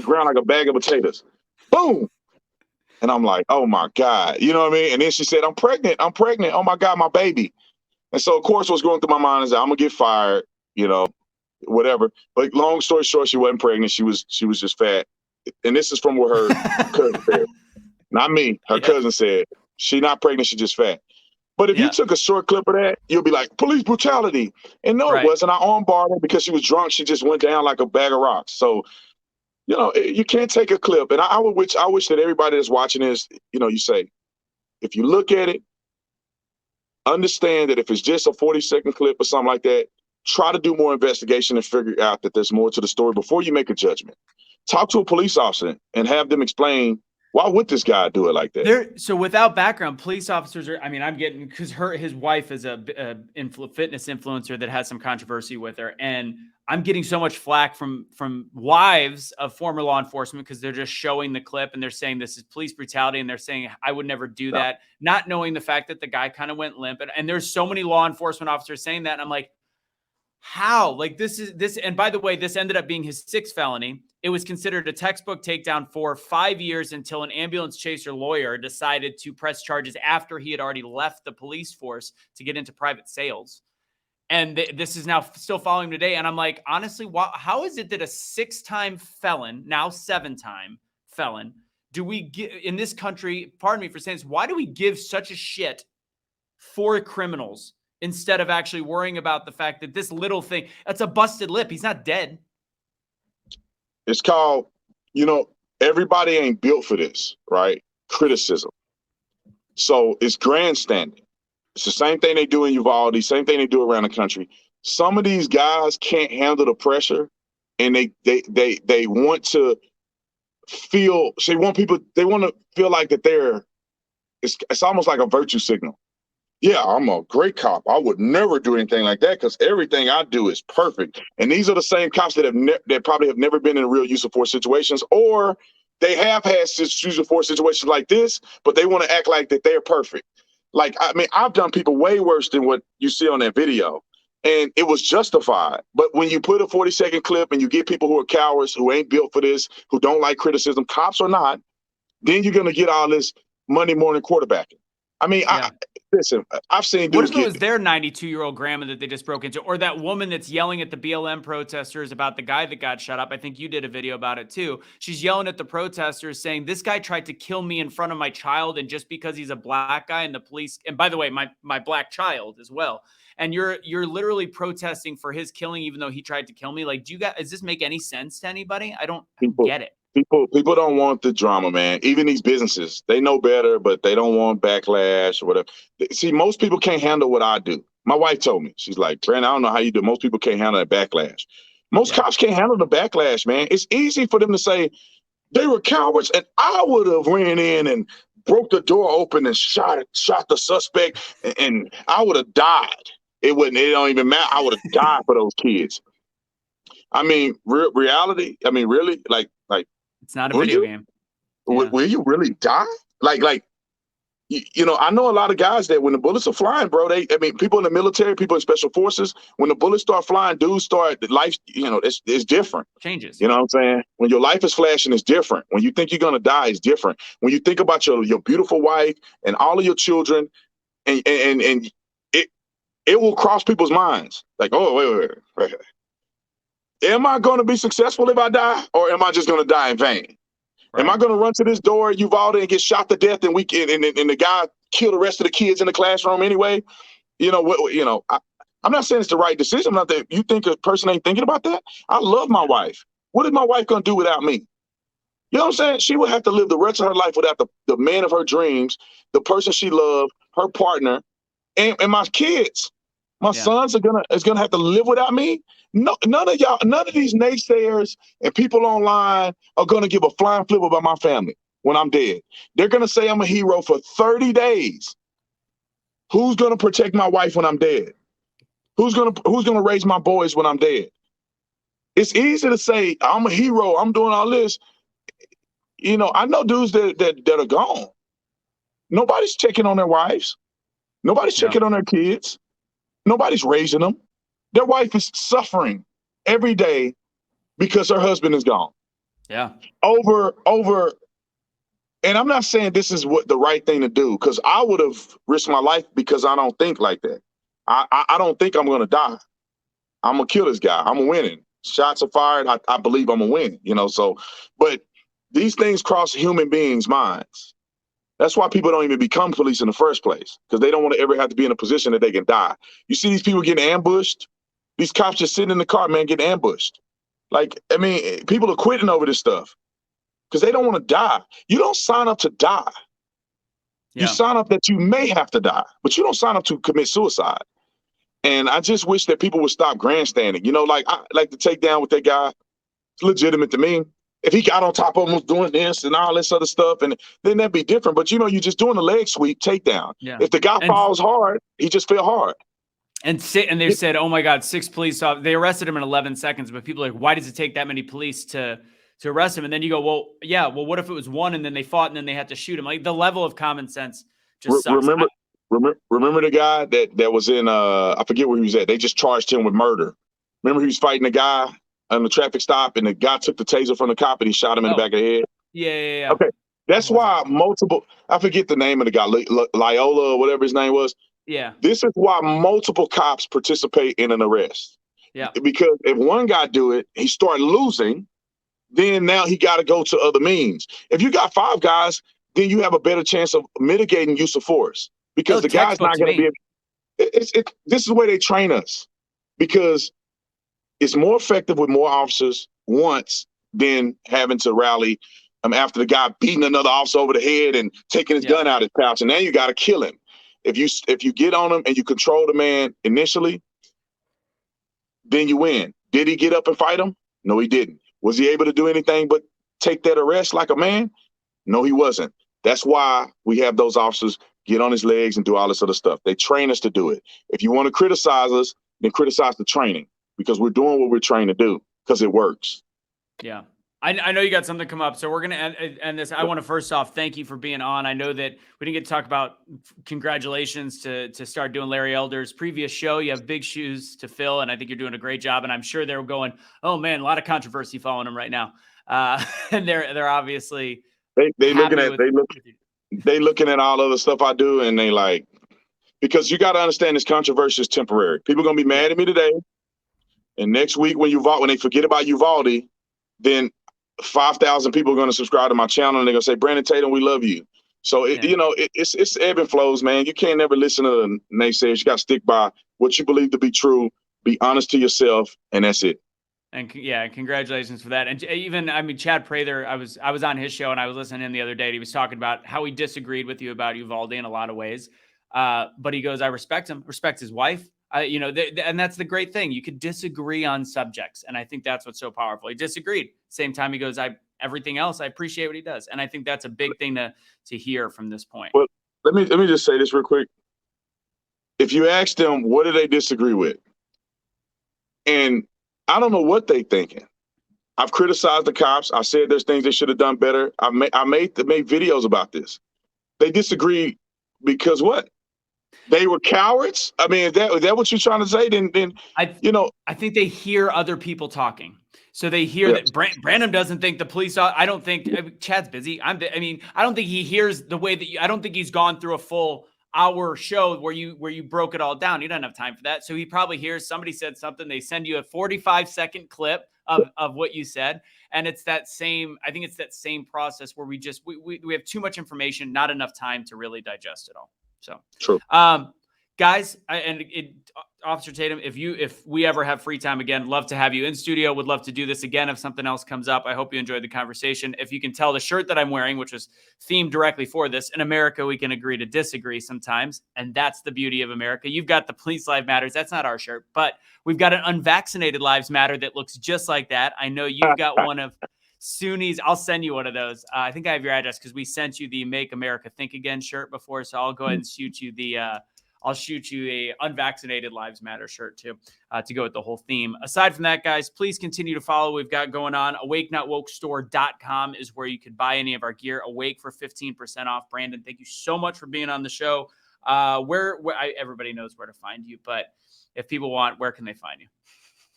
Speaker 2: ground like a bag of potatoes. Boom. And I'm like, oh my God. You know what I mean? And then she said, I'm pregnant. Oh my God, my baby. And so of course what's going through my mind is that I'm gonna get fired, you know, whatever. But long story short, she wasn't pregnant. She was just fat. And this is from what her cousin said. Not me. Her cousin said, she not pregnant, she just fat. But if you took a short clip of that, you'll be like, police brutality. And no, it wasn't. I armbarred her because she was drunk. She just went down like a bag of rocks. So, you know, you can't take a clip. And I wish that everybody that's watching this, you know, you say, if you look at it, understand that if it's just a 40-second clip or something like that, try to do more investigation and figure out that there's more to the story before you make a judgment. Talk to a police officer and have them explain, why would this guy do it like that?
Speaker 1: So without background, police officers are, I mean, I'm getting, because his wife is a fitness influencer that has some controversy with her. And I'm getting so much flack from wives of former law enforcement because they're just showing the clip and they're saying this is police brutality. And they're saying, I would never do that, not knowing the fact that the guy kind of went limp. And there's so many law enforcement officers saying that. And I'm like, how? Like this. And by the way, this ended up being his 6th felony. It was considered a textbook takedown for 5 years until an ambulance chaser lawyer decided to press charges after he had already left the police force to get into private sales. And this is now still following today. And I'm like, honestly, how is it that a 6-time felon, now 7-time felon, do we get in this country? Pardon me for saying this. Why do we give such a shit for criminals instead of actually worrying about the fact that this little thing, that's a busted lip. He's not dead.
Speaker 2: It's called, everybody ain't built for this, right? Criticism. So it's grandstanding. It's the same thing they do in Uvalde, same thing they do around the country. Some of these guys can't handle the pressure, and they want to feel. They want to feel like that it's almost like a virtue signal. Yeah, I'm a great cop. I would never do anything like that because everything I do is perfect. And these are the same cops that probably have never been in real use of force situations, or they have had use of force situations like this, but they want to act like that they're perfect. Like, I mean, I've done people way worse than what you see on that video, and it was justified. But when you put a 40-second clip and you get people who are cowards, who ain't built for this, who don't like criticism, cops or not, then you're going to get all this Monday morning quarterbacking. I mean,
Speaker 1: Yeah.
Speaker 2: listen, I've seen dudes.
Speaker 1: What if it was their 92-year-old grandma that they just broke into, or that woman that's yelling at the BLM protesters about the guy that got shot up? I think you did a video about it too. She's yelling at the protesters saying, this guy tried to kill me in front of my child, and just because he's a black guy and the police, and by the way, my black child as well. And you're literally protesting for his killing, even though he tried to kill me. Like, does this make any sense to anybody? I don't get it.
Speaker 2: People don't want the drama, man. Even these businesses, they know better, but they don't want backlash or whatever. See, most people can't handle what I do. My wife told me, she's like, Brandon, I don't know how you do. Most people can't handle that backlash. Most cops can't handle the backlash, man. It's easy for them to say they were cowards, and I would have ran in and broke the door open and shot the suspect, and I would have died. It don't even matter. I would have died for those kids. I mean, reality. I mean, really, like.
Speaker 1: It's not a video game.
Speaker 2: Yeah. Will you really die? Like, I know a lot of guys that when the bullets are flying, bro, people in the military, people in special forces, when the bullets start flying, life, it's different.
Speaker 1: Changes.
Speaker 2: You know what I'm saying? When your life is flashing, it's different. When you think you're going to die, it's different. When you think about your beautiful wife and all of your children, and it will cross people's minds. Like, oh, wait. Am I going to be successful if I die, or am I just going to die in vain? Right. Am I going to run to this door at Uvalde and get shot to death, and the guy kill the rest of the kids in the classroom anyway? I'm not saying it's the right decision. I'm not that you think a person ain't thinking about that. I love my wife. What is my wife going to do without me? You know what I'm saying? She would have to live the rest of her life without the man of her dreams, the person she loved, her partner, and my kids. My sons is gonna have to live without me. No, none of these naysayers and people online are gonna give a flying flip about my family when I'm dead. They're gonna say I'm a hero for 30 days. Who's gonna protect my wife when I'm dead? Who's gonna raise my boys when I'm dead? It's easy to say I'm a hero, I'm doing all this. I know dudes that are gone. Nobody's checking on their wives. Nobody's checking on their kids. Nobody's raising them. Their wife is suffering every day because her husband is gone.
Speaker 1: Yeah.
Speaker 2: Over. And I'm not saying this is what the right thing to do, because I would have risked my life because I don't think like that. I don't think I'm going to die. I'm going to kill this guy. I'm winning. Shots are fired. I believe I'm going to win, but these things cross human beings' minds. That's why people don't even become police in the first place, because they don't want to ever have to be in a position that they can die. You see these people getting ambushed? These cops just sitting in the car, man, getting ambushed. Like, I mean, people are quitting over this stuff because they don't want to die. You don't sign up to die. Yeah. You sign up that you may have to die, but you don't sign up to commit suicide. And I just wish that people would stop grandstanding. I like to take down with that guy. It's legitimate to me. If he got on top of him doing this and all this other stuff, and then that'd be different. But you're just doing a leg sweep takedown. Yeah. If the guy falls hard, he just fell hard.
Speaker 1: And they've said, oh my God, 6 police officers. They arrested him in 11 seconds, but people are like, why does it take that many police to arrest him? And then you go, well, what if it was one and then they fought and then they had to shoot him? Like, the level of common sense just sucks.
Speaker 2: Remember the guy that was in I forget where he was at. They just charged him with murder. Remember he was fighting a guy on the traffic stop, and the guy took the taser from the cop and he shot him in the back of the head.
Speaker 1: Yeah.
Speaker 2: Okay, that's why I forget the name of the guy, Loyola or whatever his name was.
Speaker 1: Yeah.
Speaker 2: This is why multiple cops participate in an arrest.
Speaker 1: Yeah.
Speaker 2: Because if one guy do it, he started losing, then now he got to go to other means. If you got 5 guys, then you have a better chance of mitigating use of force, because the guy's not going to be able. This is the way they train us, because it's more effective with more officers once than having to rally after the guy beating another officer over the head and taking his gun out of his pouch, and then you got to kill him. If you get on him and you control the man initially, then you win. Did he get up and fight him? No, he didn't. Was he able to do anything but take that arrest like a man? No, he wasn't. That's why we have those officers get on his legs and do all this other stuff. They train us to do it. If you want to criticize us, then criticize the training, because we're doing what we're trained to do, because it works.
Speaker 1: Yeah. I know you got something come up, so we're going to end this. I want to first off thank you for being on. I know that we didn't get to talk about congratulations to start doing Larry Elder's previous show. You have big shoes to fill, and I think you're doing a great job. And I'm sure they're going, oh man, a lot of controversy following him right now. And they're obviously
Speaker 2: they looking at all other stuff I do, and they like, because you got to understand this controversy is temporary. People are gonna be mad at me today, and next week when they forget about Uvalde, then 5,000 people are going to subscribe to my channel, and they're going to say, Brandon Tatum, we love you. So, it's ebb and flows, man. You can't never listen to the naysayers. You got to stick by what you believe to be true, be honest to yourself, and that's it.
Speaker 1: And congratulations for that. And even, Chad Prather, I was on his show and I was listening to him the other day. And he was talking about how he disagreed with you about Uvalde in a lot of ways. But he goes, I respect him, respect his wife. And that's the great thing. You could disagree on subjects. And I think that's what's so powerful. He disagreed. Same time he goes, everything else, I appreciate what he does. And I think that's a big thing to hear from this point.
Speaker 2: Well, let me just say this real quick. If you ask them, what do they disagree with? And I don't know what they thinking. I've criticized the cops. I said there's things they should have done better. I made videos about this. They disagree because what? They were cowards? I mean, is that what you're trying to say? Then
Speaker 1: I think they hear other people talking. So they hear that Brandon doesn't think the police. I don't think Chad's busy. I don't think he hears the way that I don't think he's gone through a full hour show where you broke it all down. You don't have time for that. So he probably hears somebody said something. They send you a 45-second clip of what you said. And it's that same, I think it's that same process where we have too much information, not enough time to really digest it all. So
Speaker 2: true.
Speaker 1: Guys, Officer Tatum, if we ever have free time again, love to have you in studio. Would love to do this again if something else comes up. I hope you enjoyed the conversation. If you can tell, the shirt that I'm wearing, which was themed directly for this, in America, we can agree to disagree sometimes. And that's the beauty of America. You've got the Police Lives Matters. That's not our shirt, but we've got an Unvaccinated Lives Matter that looks just like that. I know you've got one of SUNY's. I'll send you one of those. I think I have your address because we sent you the Make America Think Again shirt before. So I'll go ahead and shoot you I'll shoot you a Unvaccinated Lives Matter shirt too, to go with the whole theme. Aside from that, guys, please continue to follow what we've got going on. AwakeNotWokeStore.com is where you could buy any of our gear. Awake for 15% off. Brandon, thank you so much for being on the show. Everybody knows where to find you, but if people want, where can they find you?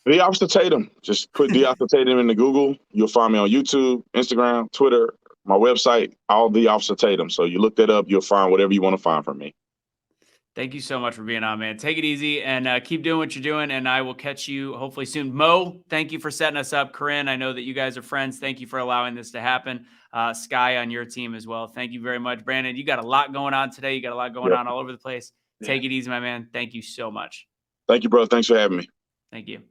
Speaker 2: The Officer Tatum. Just put the Officer Tatum into Google. You'll find me on YouTube, Instagram, Twitter, my website, all the Officer Tatum. So you look that up, you'll find whatever you want to find from me.
Speaker 1: Thank you so much for being on, man. Take it easy and keep doing what you're doing, and I will catch you hopefully soon. Mo, thank you for setting us up. Corinne, I know that you guys are friends. Thank you for allowing this to happen. Sky on your team as well. Thank you very much. Brandon, you got a lot going on today. You got a lot going on all over the place. Take it easy, my man. Thank you so much.
Speaker 2: Thank you, bro. Thanks for having me.
Speaker 1: Thank you.